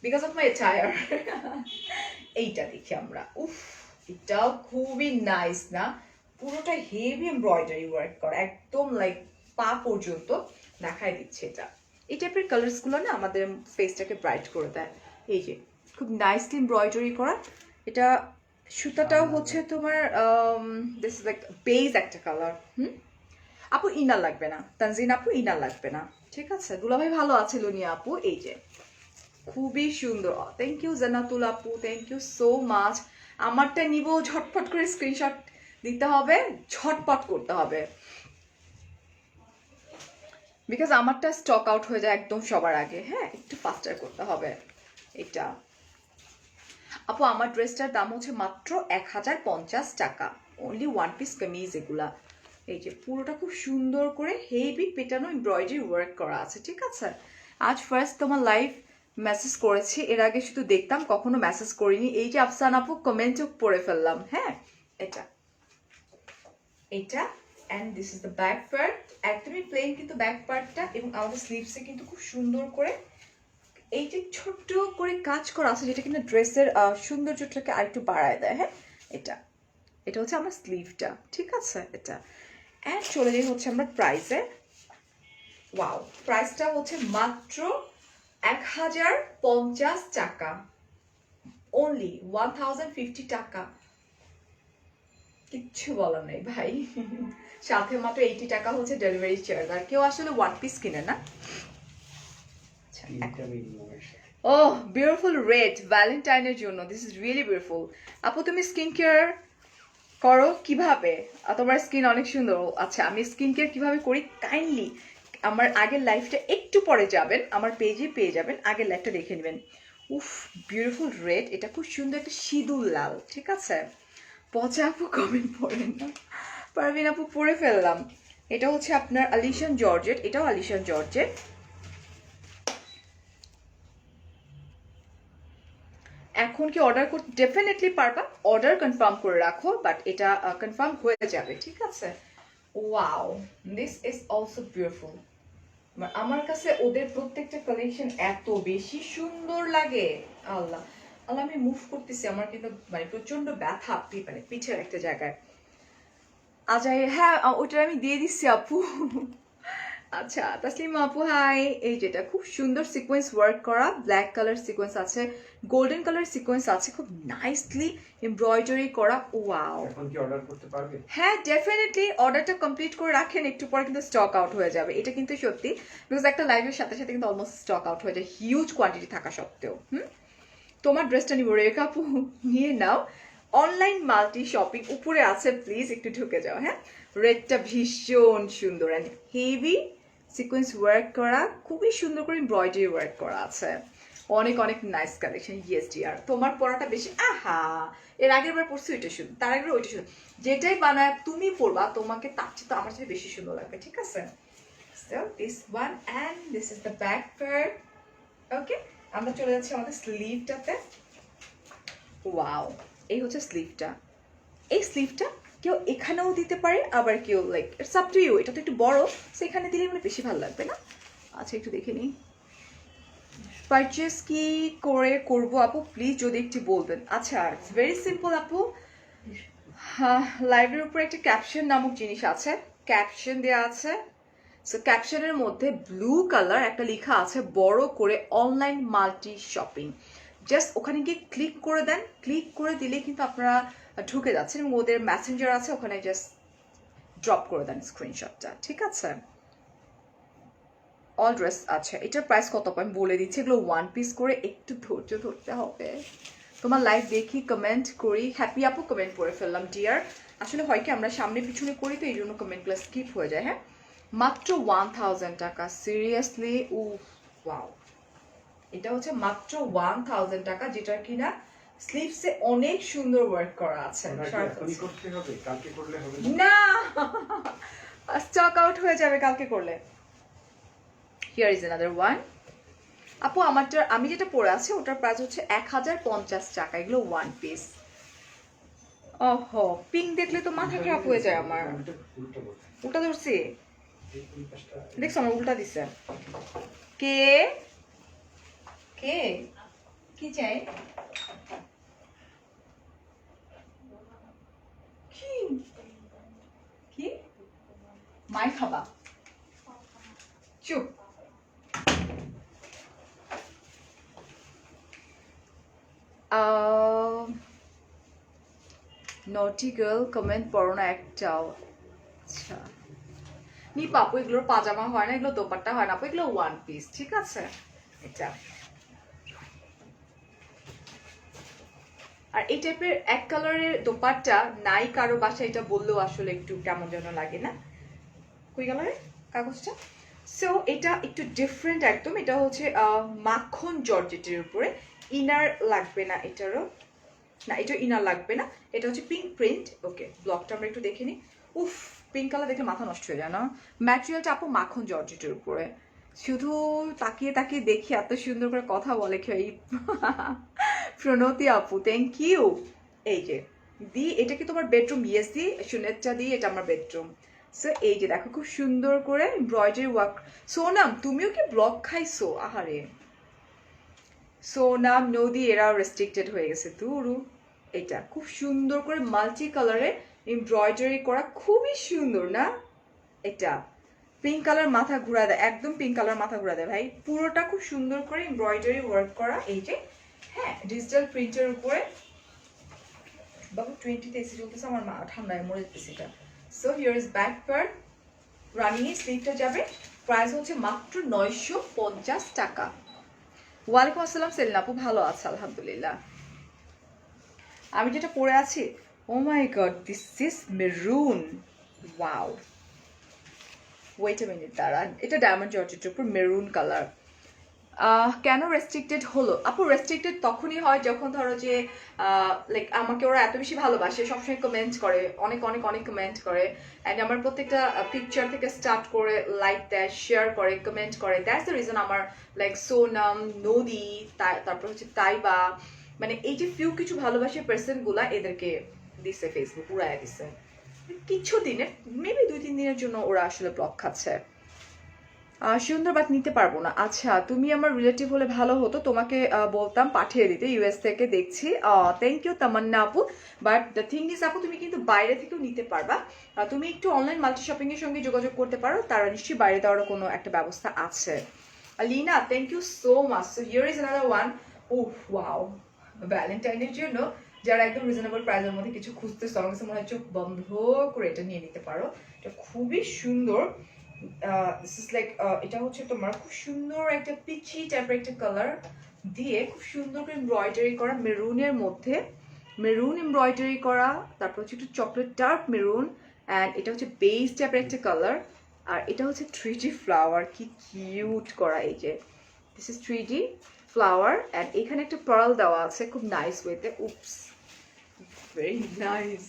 because of my attire. এইটা দেখি আমরা, উফ, এটাও খুবই নাইস না, পুরোটা হেভি এমব্রয়ডারি ওয়ার্ক করা, একদম লাইক পা পর্যন্ত দেখাই দিচ্ছে। এটা এই টাইপের কালার্সগুলো না আমাদের ফেসটাকে ব্রাইট করে দেয়। এই যে খুব নাইসলি এমব্রয়ডারি করা, এটা সুতাটাও হচ্ছে তোমার দিস ইজ লাইক বেজ একটা কালার। আপু ইনার লাগবে না, তানজিন আপু ইনার লাগবে না, ঠিক আছে। দুলাভাই ভালো আছে লুনিয়া আপু, এই যে খুবই সুন্দর, থ্যাংক ইউ জান্নাতুল আপু, থ্যাংক ইউ সো মাচ। আমারটা নিব, ঝটপট করে স্ক্রিনশট দিতে হবে, ঝটপট করতে হবে, বিকজ আমারটা স্টক আউট হয়ে যায় একদম সবার আগে। হ্যাঁ, একটু ফাস্টার করতে হবে। এটা আপু আমার ড্রেসটার দাম হচ্ছে মাত্র 1050 টাকা, অনলি ওয়ান পিস কামিজ এগুলা। এই যে পুরোটা খুব সুন্দর করে হেভি পেটানো এমব্রয়ডারি ওয়ার্ক করা আছে, ঠিক আছে। আজ ফার্স্ট তোমার লাইভ মেসেজ করেছি, এর আগে শুধু দেখতাম, কখনো মেসেজ করিনি। এই যে আফসান আপু কমেন্টও পড়ে ফেললাম। হ্যাঁ, এটা এটা and this is the back part, একদমই প্লেন কিন্তু ব্যাক পার্টটা, এবং আমাদের স্লিভসে কিন্তু খুব সুন্দর করে এই যে ছোট্ট করে কাজ করা আছে, যেটা কিন্তু ড্রেসের সৌন্দর্যটাকে আরেকটু বাড়ায় দেয়। হ্যাঁ, এটা এটা হচ্ছে আমার স্লিভটা, ঠিক আছে। এটা অ্যান্ড চলে যাই হচ্ছে আমরা প্রাইসে। ওয়াও, প্রাইসটা হচ্ছে মাত্র 1050 টাকা, অনলি 1050 টাকা, কিচ্ছু বলার নেই ভাই। সাথে মাত্র 80 টাকা হচ্ছে ডেলিভারি চার্জ, আর কেউ আসলে ওয়ান পিস কিনে না। ওহ, বিউটিফুল রেড, ভ্যালেন্টাইনের জন্য, দিস ইজ রিয়েলি বিউটিফুল। আপু তুমি স্কিন কেয়ার করো কিভাবে? তোমার স্কিন অনেক সুন্দর। আচ্ছা, আমি স্কিন কেয়ার কিভাবে করি, কাইন্ডলি আমার আগের লাইফটা একটু পরে যাবেন, আমার পেজে পেয়ে যাবেন, আগের লাইফটা দেখে নেবেন। উফ, বিউটিফুল রেড, এটা খুব সুন্দর একটা সিঁদুর লাল, ঠিক আছে। পচা আপু কমেন্ট পড়েন না, পারভিন আপু পড়ে ফেললাম। এটা হচ্ছে আপনার আলিশান জর্জেট, এটাও আলিশান জর্জেট। এখন কি অর্ডার করতে? ডেফিনেটলি পারবা, অর্ডার কনফার্ম করে রাখো, বাট এটা কনফার্ম হয়ে যাবে, ঠিক আছে। Wow, this is also beautiful. আমার কাছে ওদের প্রত্যেকটা কালেকশন এত বেশি সুন্দর লাগে, আল্লাহ আল্লাহ, আমি মুভ করতেছি, আমার কিন্তু মানে প্রচন্ড ব্যথা, মানে পিঠের একটা জায়গায়। আজাই, হ্যাঁ ওটা আমি দিয়ে দিচ্ছি আপু। আচ্ছা, তাসলিমা আপু হাই। এই যেটা খুব সুন্দর সিকোয়েন্স ওয়ার্ক করা, ব্ল্যাক কালার সিকোয়েন্স আছে, গোল্ডেন কালার সিকোয়েন্স আছে, খুব নাইসলি এমব্রয়ডারি করা। ওয়াও, এখন কি অর্ডার করতে পারবে? হ্যাঁ ডেফিনেটলি, অর্ডারটা কমপ্লিট করে রাখেন, একটু পরে কিন্তু স্টক আউট হয়ে যাবে। এটা কিন্তু সত্যি, বিকজ একটা লাইভের সাথে সাথে কিন্তু অলমোস্ট স্টক আউট হয়ে যায়, হিউজ কোয়ান্টিটি থাকা সত্ত্বেও। তোমার ড্রেসটা নিব, রেখা আপু নিয়ে নাও। অনলাইন মাল্টি শপিং উপরে আছে, প্লিজ একটু ঢুকে যাও। হ্যাঁ, রেডটা ভীষণ সুন্দর অ্যান্ড হেভি সিকোয়েন্স ওয়ার্ক করা, খুবই সুন্দর করে এমব্রয়ডারি ওয়ার্ক করা আছে, অনেক অনেক নাইস কালেকশন। ইয়েস ডিয়ার, তোমার পরাটা বেশি, আহা, এর আগের বার পড়ছি ওইটা শুধু, তার আগের ওইটা শুধু, যেটাই বানায় তুমি পড়বা তোমাকে তার চেয়ে তো আমার চেয়ে বেশি সুন্দর লাগবে, ঠিক আছে। So this one and this is the back part. Okay, আমরা চলে যাচ্ছি আমাদের স্লিভটাতে। ওয়াও, এই হচ্ছে স্লিভটা। এই স্লিভটা কেউ এখানেও দিতে পারে, আবার কেউ like it's up to you, এটা তো একটু বড়, সেখানে দিলে মানে বেশি ভালো লাগবে না। আচ্ছা, একটু দেখে নিই পারচেস কি করে করবো আপু, প্লিজ যদি একটু বলবেন। আচ্ছা, ইটস ভেরি সিম্পল আপু, লাইভের উপরে একটা ক্যাপশন নামক জিনিস আছে, ক্যাপশন দেওয়া আছে। সো ক্যাপশনের মধ্যে ব্লু কালার একটা লেখা আছে বড় করে, অনলাইন মাল্টি শপিং, জাস্ট ওখানে গিয়ে ক্লিক করে দেন, ক্লিক করে দিলে কিন্তু আপনারা ঢুকে যাচ্ছেন, এবং ওদের মেসেঞ্জার আছে, ওখানে জাস্ট ড্রপ করে দেন স্ক্রিনশটটা, ঠিক আছে। অল ড্রেস, আচ্ছা এটার প্রাইস কত আমি বলে দিচ্ছি, এগুলো ওয়ান পিস করে, একটু ধৈর্য ধরতে হবে। তোমার লাইভ দেখি, কমেন্ট করি, হ্যাপি আপু কমেন্ট করে ফেললাম ডিয়ার। আসলে হয় কি আমরা সামনে পিছনে করি তো এই জন্য কমেন্টগুলো স্কিপ হয়ে যায়। হ্যাঁ, মাত্র 1000 টাকা, সিরিয়াসলি। ও ওয়াও, এটা হচ্ছে মাত্র 1000 টাকা, যেটা কিনা স্লিভসে অনেক সুন্দর ওয়ার্ক করা আছে ওটা কি এখনই করতে হবে, কালকে করলে হবে না স্টক আউট হয়ে যাবে কালকে করলে। Here is another one. আপু আমারটা আমি যেটা পরে আছি ওটার প্রাইস হচ্ছে 1050 টাকা, এগুলো ওয়ান পিস। ওহো, পিঙ্ক দেখলে তো মাথা খারাপ হয়ে যায় আমার। উল্টা ধরছি, দেখছো আমার উল্টা দিছে। কে কে কি চাই? কি কি মাই খাবা? চুপ। নটি গার্ল কমেন্ট পড়ো না একটাও। আচ্ছা নি পাপু, এগুলোর পাজামা হয় না, এগুলো দোপাট্টা হয় না আপু, এগুলো ওয়ান পিস, ঠিক আছে? এটা আর এই টাইপের এক কালারের দোপাট্টা নাই কারো বাসায়, এটা বললেও আসলে একটু কেমন যেন লাগে না? কই কালারের কাগজটা? সো এটা একটু ডিফারেন্ট একদম। এটা হচ্ছে মাখন জর্জেটের উপরে, ইনার লাগবে না এটারও, না এটা ইনার লাগবে না। এটা হচ্ছে পিঙ্ক প্রিন্ট। ওকে, ব্লকটা আমরা একটু দেখে নিই। উফ, পিঙ্ক কালার দেখলে মাথা নষ্ট হয়ে যায় না? ম্যাটেরিয়ালটা আপু মাখন জর্জেটের উপরে, শুধু তাকিয়ে তাকিয়ে দেখি এত সুন্দর করে কথা বলে কেউ। প্রণতি আপু থ্যাংক ইউ। এই যে দি, এটা কি তোমার বেডরুম? ইয়েস দি, সুনেটটা দি, এটা আমার বেডরুম। সো এই যে দেখো খুব সুন্দর করে এমব্রয়ডারি ওয়ার্ক। সোনাম তুমিও কি ব্লক খাইছো? আহারে সোনাম নদী এরা রেস্ট্রিক্টেড হয়ে গেছে তুরু। এটা খুব সুন্দর করে মাল্টি কালারে এমব্রয়ডারি করা, খুবই সুন্দর না? এটা পিঙ্ক কালার মাথা ঘুরা দেয়, একদম পিঙ্ক কালার মাথা ঘুরা দেয় ভাই। পুরোটা খুব সুন্দর করে এমব্রয়ডারি ওয়ার্ক করা। এই যে হ্যাঁ, ডিজিটাল প্রিন্টের উপরে। বাবু 20-তে এসি চলতেছে, আমার মা ঠান্ডায় মরে যেতেছে এটা। So here is back part, running a স্লিভটা যাবে। প্রাইস হচ্ছে মাত্র 950 টাকা। ওয়ালাইকুম আসসালাম সেলিনা আপু, ভালো আছে আলহামদুলিল্লাহ। আমি যেটা পরে আছি, oh my God, this is maroon. Wow, wait a minute দাঁড়ান, এটা ডায়মন্ড জর্জেটের উপর মেরুন কালার। কেন রেস্ট্রিক্টেড হলো আপু? রেস্ট্রিক্টেড তখনই হয় যখন ধরো যে লাইক আমাকে ওরা এত বেশি ভালোবাসে, সবসময় কমেন্ট করে, অনেক অনেক অনেক কমেন্ট করে, অ্যান্ড আমার প্রত্যেকটা পিকচার থেকে স্টার্ট করে লাইক দেয়, শেয়ার করে, কমেন্ট করে। দ্যাটস দ্য রিজন আমার লাইক সোনাম, নদী, তারপর হচ্ছে তাইবা, মানে এই যে ফিউ কিছু ভালোবাসে পার্সনগুলা, এদেরকে দিছে ফেসবুক উড়ায় দিছে কিছু দিনের, মেবি 2-3 দিনের জন্য ওরা আসলে ব্লক খাচ্ছে। সুন্দর, বাট নিতে পারবো না। আচ্ছা তুমি আমার রিলেটিভ হলে ভালো হতো, তোমাকে বলতাম পাঠিয়ে দিতে, ইউএস থেকে দেখছি। থ্যাংক ইউ তামান্না আপু, বাট দ্য থিং ইজ আপু তুমি কিন্তু বাইরে থেকেও নিতে পারবা। তুমি একটু অনলাইন মাল্টি শপিং এর সঙ্গে যোগাযোগ করতে পারো, তারা নিশ্চয়ই বাইরে দেওয়ার কোনো একটা ব্যবস্থা আছে। Lina thank you so much. So here is another one. Oh wow, ভ্যালেন্টাইনের জন্য যারা একদম রিজনেবল প্রাইসের মধ্যে কিছু খুঁজতেছো, আমার কাছে মনে হয় চোখ বন্ধ করে এটা নিয়ে নিতে পারো। এটা খুবই সুন্দর। দিস ইজ লাইক, এটা হচ্ছে তোমার খুব সুন্দর একটা পিচি টাইপের একটা কালার দিয়ে খুব সুন্দর করে এমব্রয়ডারি করা, মেরুনের মধ্যে মেরুন এমব্রয়ডারি করা, তারপর হচ্ছে একটু চকলেট ডার্ক মেরুন, অ্যান্ড এটা হচ্ছে বেজ টাইপের একটা কালার। আর এটা হচ্ছে 3D ফ্লাওয়ার, কি কিউট করা। এই যে this is 3D flower, and এখানে একটা পার্ল দেওয়া আছে খুব নাইস ওয়েতে। Oops, very nice.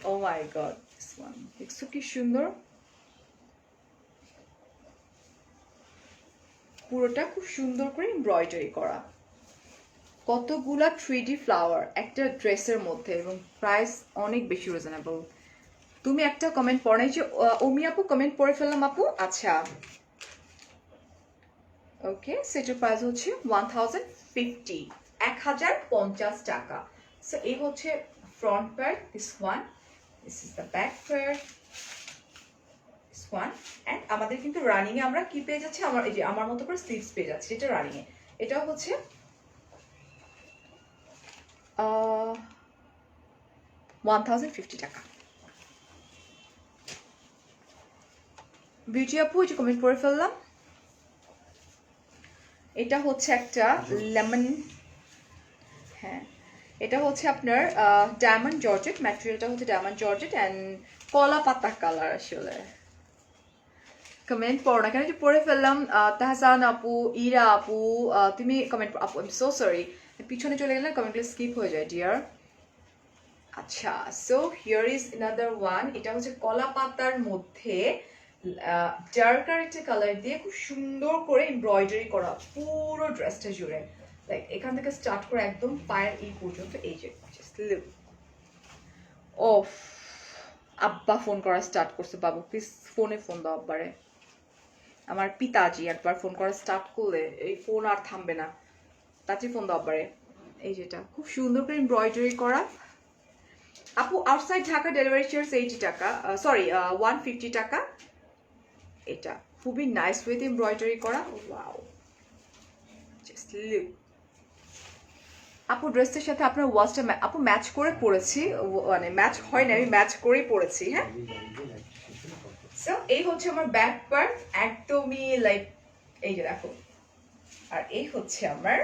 Oh my God, this one দেখছো কি সুন্দর। পুরোটা খুব সুন্দর করে এমব্রয়ডারি করা, কতগুলা 3D ফ্লাওয়ার একটা ড্রেসের মধ্যে, এবং প্রাইস অনেক বেশি রিজনেবল। তুমি একটা কমেন্ট পড়ো নাই যে ওমি আপু, কমেন্ট পড়ে ফেললাম আপু। আচ্ছা ওকে, সেটার প্রাইস হচ্ছে 1050, 1050 টাকা। সো এই হচ্ছে front part, this one, this is the back part, this one. And আমাদের কিন্তু রানিং এ আমরা কি পেয়ে যাচ্ছি, আমার এই যে আমার মতো করে স্লিভস পেয়ে যাচ্ছি, এটা রানিং এ। এটাও হচ্ছে 1050 টাকা। বিউটি আপু যে কমেন্ট করে ফেললাম, এটা হচ্ছে একটা লেমন, হ্যাঁ এটা হচ্ছে আপনার ডায়মন্ড জর্জেট, ম্যাটেরিয়ালটা হচ্ছে ডায়মন্ড জর্জেট অ্যান্ড কলা পাতা কালার। আসলে কমেন্ট পড়ো না কেন, যে পড়ে ফেললাম। তাহসান আপু, ইরা আপু, তুমি কমেন্ট আপু, আই এম সো সরি। পিছনে চলে গেলে কমেন্টগুলো স্কিপ হয়ে যায় ডিয়ার। আচ্ছা, so here is another one. এটা হচ্ছে কলা পাতার মধ্যে ডার্কার একটা কালার দিয়ে খুব সুন্দর করে এমব্রয়ডারি করা পুরো ড্রেসটা জুড়ে, লাইক এখান থেকে স্টার্ট করে একদম পায়ের এই পর্যন্ত। এই যে ও আব্বা ফোন করা স্টার্ট করছে, বাবু প্লিজ ফোনে ফোন দাও আব্বারে। আমার পিতাজি একবার ফোন করা স্টার্ট করলে এই ফোন আর থামবে না, তাড়াতাড়ি ফোন দাও আব্বারে। এই যেটা খুব সুন্দর করে এমব্রয়ডারি করা আপু, আউটসাইড ঢাকা ডেলিভারি চার্জ 80 টাকা, সরি 150 টাকা। এটা খুবই নাইস ওয়েতে এমব্রয়ডারি করা, ওয়াও জাস্ট লুক। আপু ড্রেসের সাথে আপনার ওয়াচটা আপু ম্যাচ করে পরেছি, মানে ম্যাচ হয় না, আমি ম্যাচ করেই পরেছি। হ্যাঁ, সো এই হচ্ছে আমার ব্যাক পার্ট, একদমই লাইক এই যে দেখো। আর এই হচ্ছে আমার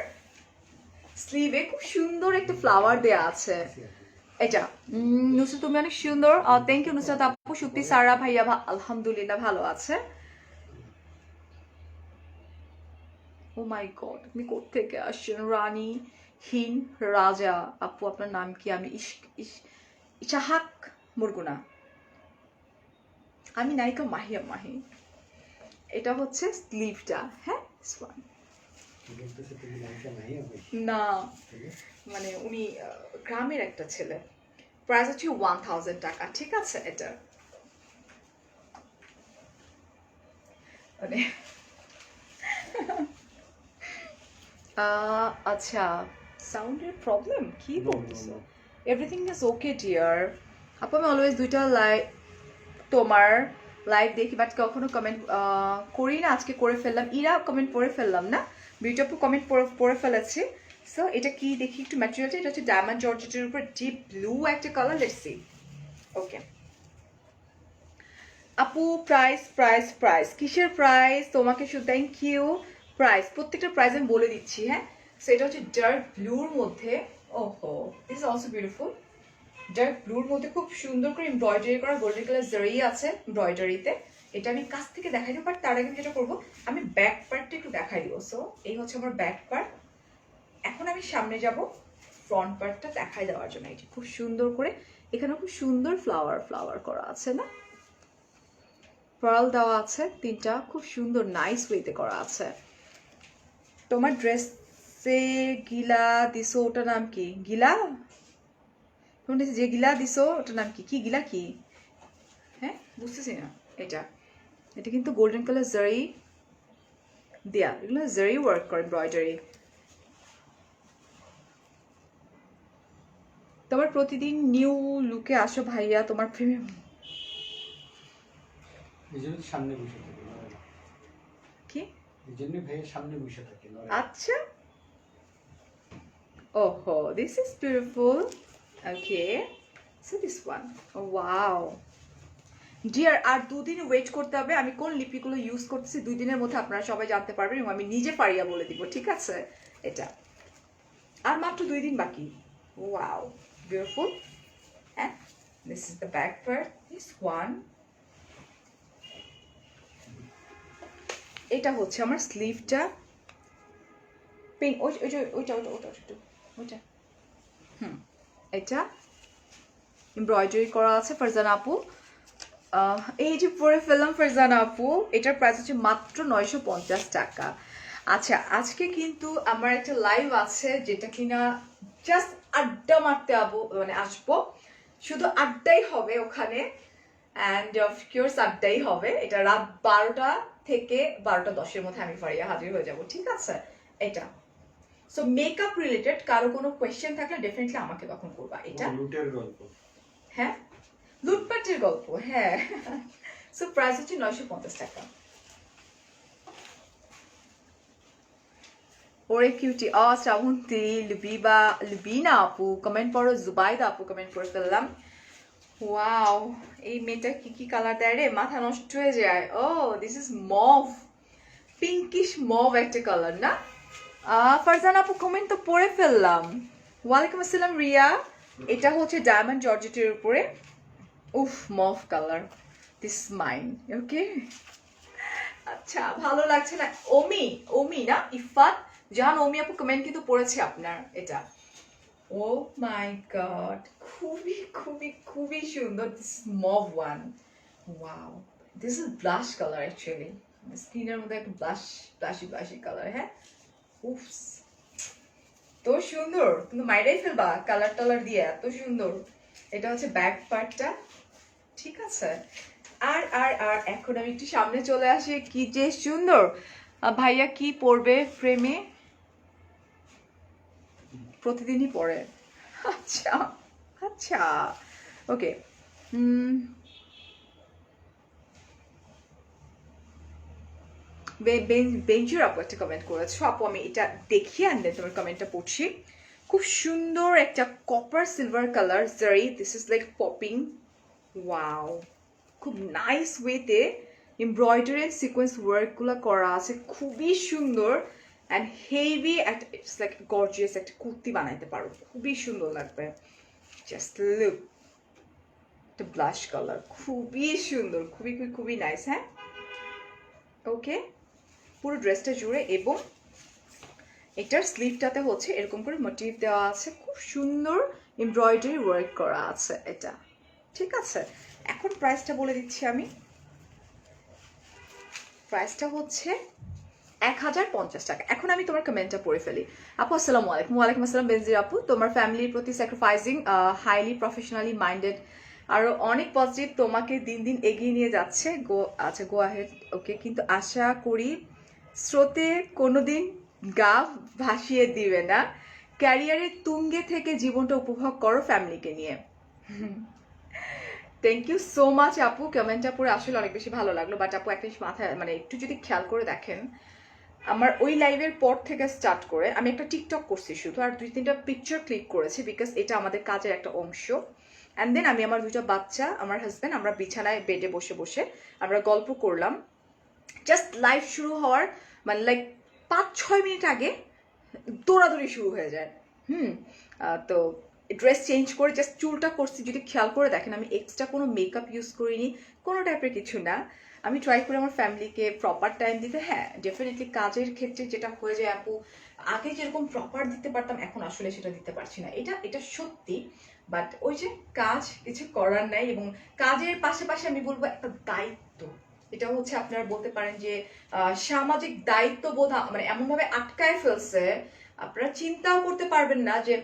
স্লিভে খুব সুন্দর একটা ফ্লাওয়ার দেয়া আছে। এটা নুসরাত তুমি অনেক সুন্দর, থ্যাংক ইউ নুসরাত আপু। সুপ্তি সারা ভাইয়া আলহামদুলিল্লাহ ভালো আছে। ও মাই গড, আপনি কোত্থেকে আসছেন? রানী হিন রাজা আপু, আপনার নাম কি? আমি ইশাহাক মুরগুনা, আমি নায়িকা মাহিয়া মাহি। এটা হচ্ছে স্লিভটা। হ্যাঁ, না মানে উনি গ্রামের একটা ছেলে। প্রাইস হচ্ছে 1000 টাকা, ঠিক আছে। এটা মানে আচ্ছা, সাউন্ডের প্রবলেম কি বলতেছো? এভরিথিং ইজ ওকে ডিয়ার আপু। আমি অলওয়েজ দুইটা তোমার লাইভ দেখি, বাট কখনো কমেন্ট করি না। আজকে করে ফেললাম, ইরা কমেন্ট পড়ে ফেললাম না, বিউটি আপু কমেন্ট পড়ে ফেলেছি। সো এটা কি দেখি একটু ম্যাটেরিয়ালটা। এটা হচ্ছে ডায়মন্ড জর্জেটের উপর ডিপ ব্লু একটা কালার। Let's see. ওকে আপু, প্রাইস প্রাইস প্রাইস কিসের প্রাইস? তোমাকে শুধু থ্যাংক ইউ। প্রাইস প্রত্যেকটা প্রাইস আমি বলে দিচ্ছি। হ্যাঁ, সো এটা হচ্ছে ডার্ক ব্লুর মধ্যে, ওহো this is also beautiful. Dark ব্লুর মধ্যে খুব সুন্দর করে এমব্রয়ডারি করা গোল্ডেন কালার জরি আছে এমব্রয়ডারিতে। এটা আমি কাছ থেকে দেখাই দেবো, বাট তার আগে আমি যেটা করবো, আমি ব্যাক পার্টটা একটু দেখাই দিব। সো এই হচ্ছে আমার ব্যাক পার্ট। এখন আমি সামনে যাব ফ্রন্ট পার্টটা দেখাই দেওয়ার জন্য। এটি খুব সুন্দর করে এখানে খুব সুন্দর ফ্লাওয়ার ফ্লাওয়ার করা আছে না, পার্ল দেওয়া আছে তিনটা, খুব সুন্দর নাইস ওয়েতে করা আছে। তোমার ড্রেসে গিলা দিছো, ওটার নাম কি? গিলা যে গিলা দিছো ওটার নাম কি? কি গিলা কি? হ্যাঁ, বুঝতেছি না। এটা এটা কিন্তু গোল্ডেন কালার জারি দেয়া, এগুলো জারি ওয়ার্ক করে এমব্রয়ডারি। তোমার প্রতিদিন নিউ লুকে আসো ভাইয়া, তোমার প্রেমে সামনে বসে থাকে কি? এই জন্য ভাইয়ের সামনে বসে থাকে। আচ্ছা, ওহো this is beautiful. Okay, so this one, wow dear. আর 2 দিন ওয়েট করতে হবে। আমি কোন লিপিগুলো ইউজ করতেছি 2 দিনের মধ্যে আপনারা সবাই জানতে পারবেন, এবং আমি নিজে পারিয়া বলে দিব, ঠিক আছে। এটা আর মাত্র 2 দিন বাকি। Wow beautiful. and this is the back part, this one. এটা হচ্ছে আমার স্লিভটা, পিঙ্ক ওইটা এটা এমব্রয়ডারি করা আছে। ফারজানা আপু, এই যে পরে ফেললাম ফারজানা আপু, এটার প্রাইস হচ্ছে মাত্র 950 টাকা। আচ্ছা, আজকে কিন্তু আমার একটা লাইভ আছে, যেটা কিনা জাস্ট আড্ডা মারতে আসবো, শুধু আড্ডাই হবে ওখানে, অ্যান্ড অফকোর্স আড্ডাই হবে। এটা রাত 12টা থেকে 12:10 মধ্যে আমি ফারিয়া হাজির হয়ে যাব, ঠিক আছে। এটা সো মেকআপ রিলেটেড কারো কোনো কোয়েশ্চেন থাকলে ডেফিনেটলি আমাকে তখন করবা। এটা লুটের গল্প, হ্যাঁ, লুটপাটের গল্প, হ্যাঁ। সো প্রাইস হচ্ছে 950 টাকা। ওরে কিউটি, শ্রাবন্তী, লুবিনা আপু কমেন্ট পড়ো, জুবাইদা আপু কমেন্ট করে ফেললাম। ওয়াও, এই মেয়েটা কি কি কালার দেয় রে, মাথা নষ্ট হয়ে যায়। Oh this is mauve, pinkish mauve একটা কালার না। ফারজান আপু কমেন্ট তো পড়ে ফেললাম। ওয়ালাইকুম আসসালাম রিয়া। এটা হচ্ছে ডায়মন্ড জর্জেটের উপরে, উফ মভ কালার, দিস মাইন। ওকে, আচ্ছা ভালো লাগছে না? ওমি না ইফাত জান ওমি আপু কমেন্ট কিন্তু পড়েছে আপনার এটা। ও মাই গড, খুবই খুবই খুবই সুন্দর। This mauve one, wow, this is blush colour actually, স্কিনের মধ্যে একটা ব্লাশি ব্লাশি কালার। হ্যাঁ, উফস, তো সুন্দর, কিন্তু মাইরাই ফেলবা কালার টালার দিয়ে, এত সুন্দর। এটা হচ্ছে ব্যাক পার্টটা, ঠিক আছে। আর আর আর এখন আমি একটু সামনে চলে আসি, কি যে সুন্দর। ভাইয়া কি পরবে ফ্রেমে? প্রতিদিনই পরে? আচ্ছা আচ্ছা, ওকে। বেঞ্জুর আপু একটা কমেন্ট করেছো, আপু আমি এটা দেখিয়ে আনলে তোমার কমেন্টটা পড়ছি। খুব সুন্দর একটা কপার সিলভার কালার জারি, this is like popping, wow, খুব নাইস ওয়েতে এমব্রয়ডারি অ্যান্ড সিকোয়েন্স ওয়ার্কগুলো করা আছে, খুবই সুন্দর অ্যান্ড হেভি একটা, ইটস লাইক গর্জিয়াস একটা কুর্তি বানাইতে পারো, খুবই সুন্দর লাগবে। জাস্ট লুক, একটা ব্লাশ কালার, খুবই সুন্দর, খুবই খুবই খুবই নাইস। হ্যাঁ, ওকে, পুরো ড্রেসটা জুড়ে, এবং এটার স্লিভটাতে হচ্ছে এরকম করে মোটিভ দেওয়া আছে, খুব সুন্দর এমব্রয়ডারি ওয়ার্ক করা আছে এটা, ঠিক আছে। এখন প্রাইসটা বলে দিচ্ছি আমি, প্রাইসটা হচ্ছে 1050 টাকা। এখন আমি তোমার কমেন্টটা পড়ে ফেলি। আপু আসসালামু আলাইকুম। ওয়ালাইকুম আসসালাম বেনজির আপু, তোমার ফ্যামিলির প্রতি স্যাক্রিফাইসিং, হাইলি প্রফেশনালি মাইন্ডেড, আরো অনেক পজিটিভ, তোমাকে দিন দিন এগিয়ে নিয়ে যাচ্ছে। গো, আচ্ছা, গো আহেড, ওকে। কিন্তু আশা করি স্রোতে কোনোদিন গা ভাসিয়ে দিবে না, ক্যারিয়ারের তুঙ্গে থেকে জীবনটা উপভোগ করো ফ্যামিলিকে নিয়ে। থ্যাংক ইউ সো মাচ আপু, কমেন্টটা পড়ে আসলে অনেক বেশি ভালো লাগলো। বাট আপু একটা জিনিস মাথায়, মানে একটু যদি খেয়াল করে দেখেন, আমার ওই লাইভের পর থেকে স্টার্ট করে আমি একটা টিকটক করছি শুধু, আর 2-3টা পিকচার ক্লিক করেছি, বিকজ এটা আমাদের কাজের একটা অংশ। অ্যান্ড দেন আমি আমার 2টা বাচ্চা, আমার হাজব্যান্ড, আমরা বিছানায় বেডে বসে বসে আমরা গল্প করলাম। জাস্ট লাইভ শুরু হওয়ার মানে লাইক 5-6 মিনিট আগে দৌড়াদৌড়ি শুরু হয়ে যায়। তো ড্রেস চেঞ্জ করে জাস্ট চুলটা করছি, যদি খেয়াল করে দেখেন আমি এক্সট্রা কোনো মেকআপ ইউজ করিনি, কোনো টাইপের কিছু না। আমি ট্রাই করি আমার ফ্যামিলিকে প্রপার টাইম দিতে। হ্যাঁ, ডেফিনেটলি কাজের ক্ষেত্রে যেটা হয়ে যায় আপু, আগে যেরকম প্রপার দিতে পারতাম এখন আসলে সেটা দিতে পারছি না, এটা সত্যি। বাট ওই যে কাজ, কিছু করার নাই, এবং কাজের পাশাপাশি আমি বলবো একটা দায়িত্ব, এটা হচ্ছে আপনারা বলতে পারেন যে সামাজিক দায়িত্ববোধ মানে এমনভাবে আটকায় ফেলছে, আপনারা চিন্তাও করতে পারবেন না যে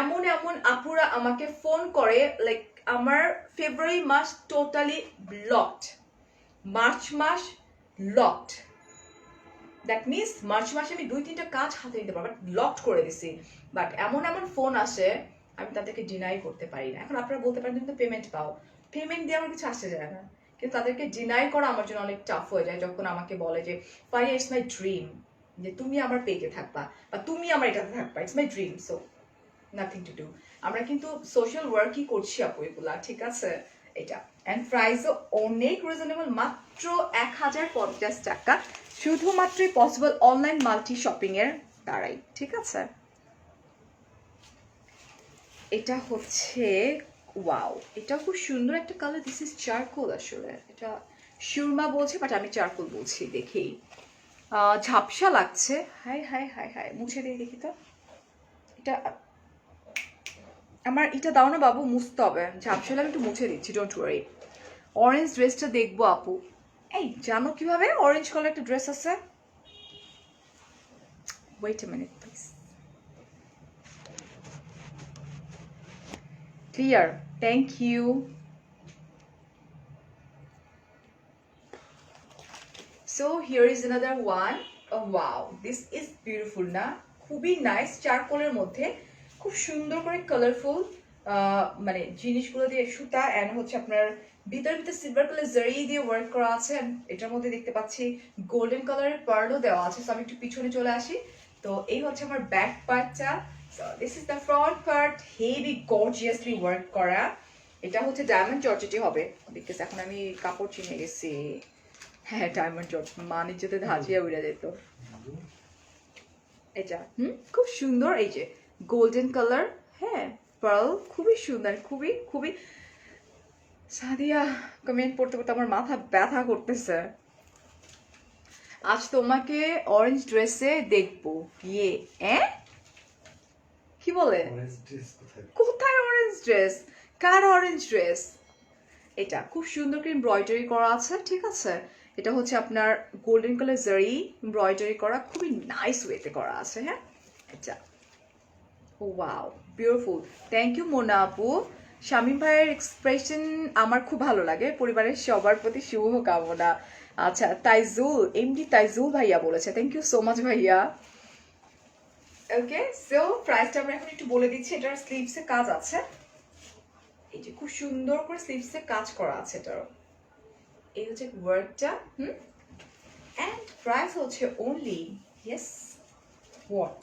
এমন এমন আপুরা আমাকে ফোন করে, লাইক আমার ফেব্রুয়ারি মাস টোটালি ব্লকড, মার্চ মাস লকড, দ্যাট মিনস মার্চ মাসে আমি 2-3টা কাজ হাতে নিতে পারবো, লকড করে দিছি। বাট এমন এমন ফোন আসে, আমি তাদেরকে ডিনাই করতে পারি না। এখন আপনারা বলতে পারেন তুমি তো পেমেন্ট পাও, পেমেন্ট দিয়ে আমার কিছু আসে যায় না, কিন্তু তাদেরকে ডিনাই করা আমার জন্য অনেক টাফ হয়ে যায় যখন আমাকে বলে যে ফারিয়া, ইটস মাই ড্রিম যে তুমি আমার পেজে থাকবা বা তুমি আমার এটাতে থাকবা, it's my dream, so nothing to do. আমরা কিন্তু সোশ্যাল ওয়ার্কই করছি আপু এগুলা, ঠিক আছে। এটা অ্যান্ড প্রাইসও অনেক রিজনেবল, মাত্র 1050 টাকা, শুধুমাত্রই পসিবল অনলাইন মাল্টি শপিং এর দ্বারাই, ঠিক আছে। এটা হচ্ছে ওয়াও, এটা খুব সুন্দর একটা কালার, দিস ইজ চারকোল, আসলে এটা সুরমা বলছে বাট আমি চারকোল বলছি দেখেই, ঝাপসা লাগছে। হাই হাই হাই হাই, মুছে দিয়ে দেখি তো, এটা আমার এটা দাও না বাবু, মুছতে হবে, ঝাপসা লাগে, একটু মুছে দিচ্ছি, ডোন্ট ওয়ারি। অরেঞ্জ ড্রেসটা দেখবো আপু, এই জানো কিভাবে অরেঞ্জ কালার একটা ড্রেস আছে, wait a minute please, clear, thank you. So here is another one, wow, this is beautiful না, খুবই নাইস, চারকোলের মধ্যে খুব সুন্দর করে কালারফুল মানে জিনিসগুলো দিয়ে সুতা, অ্যান্ড হচ্ছে আপনার ভিতরে ভিতরে সিলভার কালার জারি দিয়ে ওয়ার্ক করা আছে। এটার মধ্যে দেখতে পাচ্ছি গোল্ডেন কালারের পার্লও দেওয়া আছে। সো আমি একটু পিছনে চলে আসি, তো এই হচ্ছে আমার ব্যাক পার্টটা। So this is the front part, heavy gorgeously work করা। এটা হচ্ছে ডায়মন্ড জর্জেটই হবে, বিকজ এখন আমি কাপড় চিনে গেছি। হ্যাঁ, ডায়মন্ড জর্জ মানে যেতে ধাঁচিয়া উড়ে যেত। এটা খুব সুন্দর, এই যে গোল্ডেন কালার, হ্যাঁ, পার্ল, খুবই সুন্দর, খুবই খুবই। সাদিয়া কমেন্ট পড়তে পড়তে আমার মাথা ব্যথা করতেছে। আজ তোমাকে অরেঞ্জ ড্রেসে দেখবো ইয়ে কি বলে অরেঞ্জ ড্রেস কোথায়? কোথায় অরেঞ্জ ড্রেস? কার অরেঞ্জ ড্রেস? এটা খুব সুন্দর করে এমব্রয়ডারি করা আছে, ঠিক আছে। এটা হচ্ছে আপনার গোল্ডেন কালার জারি এমব্রয়ডারি করা, খুবই নাইস ওয়েতে করা আছে। হ্যাঁ, এটা wow beautiful. Thank you Mona আপু। শামীম ভাইয়ের এক্সপ্রেশন আমার খুব ভালো লাগে। পরিবারের সবার প্রতি শুভ কামনা। আচ্ছা, তাইজুল, এমডি তাইজুল ভাইয়া বলেছে, থ্যাংক ইউ সো মাচ ভাইয়া। ওকে, সো প্রাইসটা আমরা এখন একটু বলে দিচ্ছি। এটার স্লিভসে কাজ আছে, এই যে খুব সুন্দর করে স্লিভসে কাজ করা আছে এটার। এই হচ্ছে ওয়ার্কটা। এন্ড প্রাইস হচ্ছে অনলি ইয়েস হোয়াট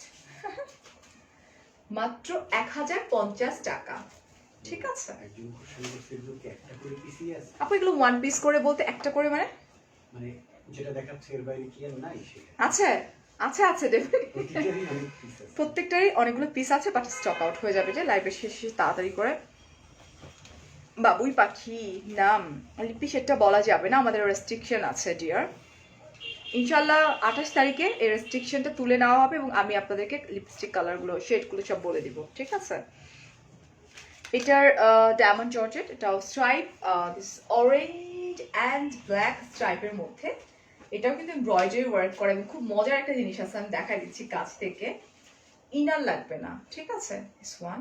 মাত্র 1050 টাকা, ঠিক আছে। একজন খুব সুন্দর সেগুলোকে একটা করে পিসই আছে, আপু এগুলো ওয়ান পিস করে বলতে একটা করে মানে মানে যেটা দেখাচ্ছে এর বাইরে কি আর নাই সেটা। আছে আছে আছে definitely। প্রতিটারই অনেক পিস আছে। প্রত্যেকটারই অনেকগুলো পিস আছে, বাট স্টক আউট হয়ে যাবে যে লাইভের শেষে তাড়াতাড়ি করে। বাবুই পাখি নাম লিপি সেটা বলা যাবে না, আমাদের রেস্ট্রিকশন আছে ডিয়ার। ইনশাল্লাহ 28 তারিখে এই রেস্ট্রিকশনটা তুলে নেওয়া হবে এবং আমি আপনাদেরকে লিপস্টিক কালারগুলো শেডগুলো সব বলে দিব, ঠিক আছে। এটার ডায়মন্ড জর্জেট, এটাও stripe, this orange and black স্ট্রাইপের মধ্যে। এটাও কিন্তু এমব্রয়ডারি ওয়ার্ক করে এবং খুব মজার একটা জিনিস আছে, আমি দেখা দিচ্ছি কাছ থেকে। ইনার লাগবে না, ঠিক আছে। দিস ওয়ান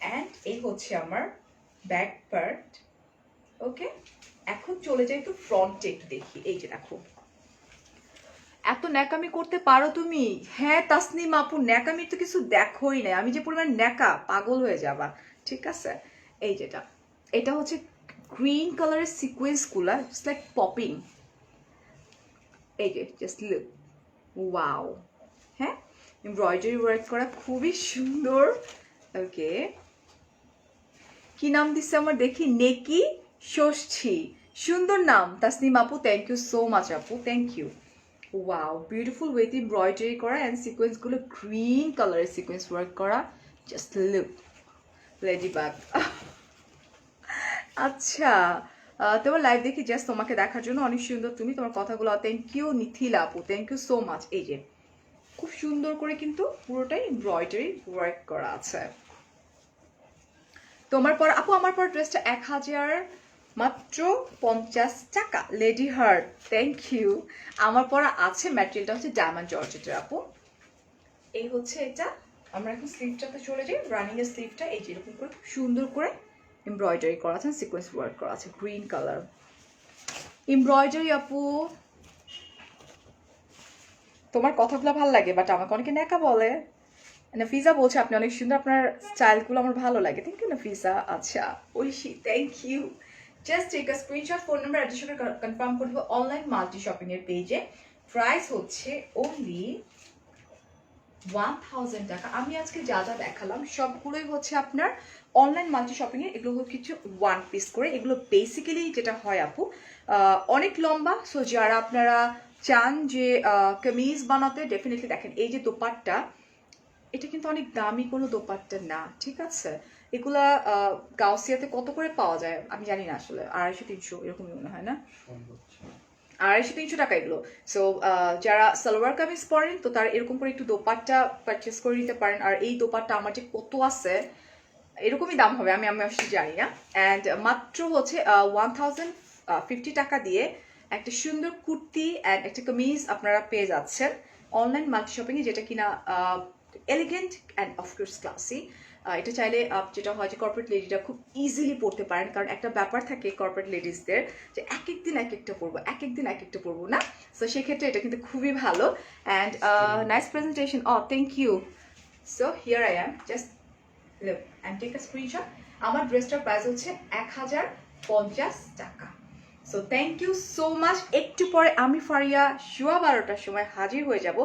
অ্যান্ড এই হচ্ছে আমার ব্যাক পার্ট। ওকে, এখন চলে যাই একটু ফ্রন্টে একটু দেখি। এই যে দেখো, এত ন্যাকামি করতে পারো তুমি? হ্যাঁ তাসনিম আপু, ন্যাকামি তো কিছু দেখোই না, আমি যে পরিমাণ ন্যাকা, পাগল হয়ে যাবা, ঠিক আছে। এই যেটা, এটা হচ্ছে গ্রিন কালারের সিকোয়েন্স গুলা, জাস্ট লাইক পপিং। এই যে জাস্ট লুক, ওয়াও। হ্যাঁ, এমব্রয়ডারি ওয়ার্ক করা, খুবই সুন্দর। ওকে, কি নাম দিচ্ছে আমার দেখি, নেকি ষষ্ঠী, সুন্দর নাম তাসনিম আপু, থ্যাংক ইউ সো মাচ আপু, থ্যাংক ইউ। ওয়াও, বিউটিফুল ওয়েতে এমব্রয়ডারি করা অ্যান্ড সিকোয়েন্স গুলো গ্রিন কালারের সিকোয়েন্স ওয়ার্ক করা, জাস্ট লুক লেডি বাগ। আচ্ছা, তোমার লাইভ দেখি জাস্ট তোমাকে দেখার জন্য, অনেক সুন্দর তুমি, তোমার কথাগুলো, থ্যাংক ইউ নিথিলা আপু, থ্যাংক ইউ সো মাচ। এই যে খুব সুন্দর করে কিন্তু পুরোটাই এমব্রয়ডারি ওয়ার্ক করা আছে। তোমার পর আপু, আমার পর ড্রেসটা 1050 টাকা, লেডি হার্ট, থ্যাংক ইউ। আমার পরা আছে, ম্যাটেরিয়ালটা হচ্ছে ডায়মন্ড জর্জেটের আপু। এই হচ্ছে এটা। আমরা এখন স্লিভটাতে চলে যাই, রানিং এর স্লিভটা এই যে এরকম করে খুব সুন্দর করে এমব্রয়ডারি করা আছে, সিকোয়েন্স ওয়ার্ক করা আছে, গ্রিন কালার এমব্রয়ডারি আপু। তোমার কথাগুলো ভালো লাগে, বাট আমাকে অনেকে ন্যাকা বলে। নাফিজা বলছে আপনি অনেক সুন্দর, আপনার স্টাইলগুলো আমার ভালো লাগে, থ্যাংক ইউ নাফিজা। আচ্ছা Aishi, thank you. Just take a screenshot, phone number address করে কনফার্ম করে দেবো অনলাইন মাল্টি শপিং এর পেজে। প্রাইস হচ্ছে অনলি 1000 টাকা। আমি আজকে যা যা দেখালাম সবগুলোই হচ্ছে আপনার অনলাইন মাল্টি শপিং এ, এগুলো হচ্ছে কিছু ওয়ান পিস করে। এগুলো বেসিক্যালি যেটা হয় আপু, অনেক লম্বা, সো যারা আপনারা চান যে কামিজ বানাতে, ডেফিনেটলি দেখেন এই যে দোপাট্টা, এটা কিন্তু অনেক দামি কোনো দোপাট্টা না, ঠিক আছে। এগুলা গাউসিয়াতে কত করে পাওয়া যায় আমি জানি না আসলে, 250-300 এরকমই মনে হয় না, 250-300 টাকা এগুলো। সো যারা সালোয়ার কামিজ পরেন তো তারা এরকম করে একটু দোপাট্টা পারচেস করে নিতে পারেন। আর এই দোপাট্টা আমার যে কত আছে, এরকমই দাম হবে, আমি আসলে জানি না। অ্যান্ড মাত্র হচ্ছে 1050 টাকা দিয়ে একটা সুন্দর কুর্তি অ্যান্ড একটা কামিজ আপনারা পেয়ে যাচ্ছেন অনলাইন মাল্টি শপিংয়ে, যেটা কিনা এলিগেন্ট অ্যান্ড অফকোর্স ক্লাসি। এটা চাইলে যেটা হয় যে কর্পোরেট লেডিরা খুব ইজিলি পড়তে পারেন, কারণ একটা ব্যাপার থাকে কর্পোরেট লেডিসদের যে এক একদিন এক একটা পরবো, এক একদিন এক একটা পরবো না। সো সেক্ষেত্রে এটা কিন্তু খুবই ভালো। And nice presentation, thank you. So here I am, just look and take a screenshot. আমার ড্রেসটার প্রাইস হচ্ছে 1050 টাকা। So thank you so much. একটু পরে আমি ফারিয়া 12:15টার সময় হাজির হয়ে যাব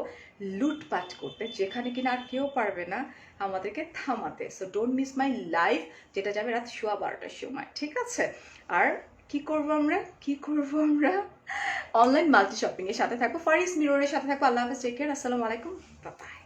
লুটপাট করতে, যেখানে কিনা আর কেউ পারবে না আমাদেরকে থামাতে। So don't miss my live, যেটা যাবে রাত 12:15টার সময়, ঠিক আছে। আর কি করবো আমরা অনলাইন মাল্টি শপিং এর সাথে থাকবো, ফারিস মিররের সাথে থাকবো। আল্লাহ হাফেজ, টেক কেয়ার, আসসালামু আলাইকুম, বাই বাই।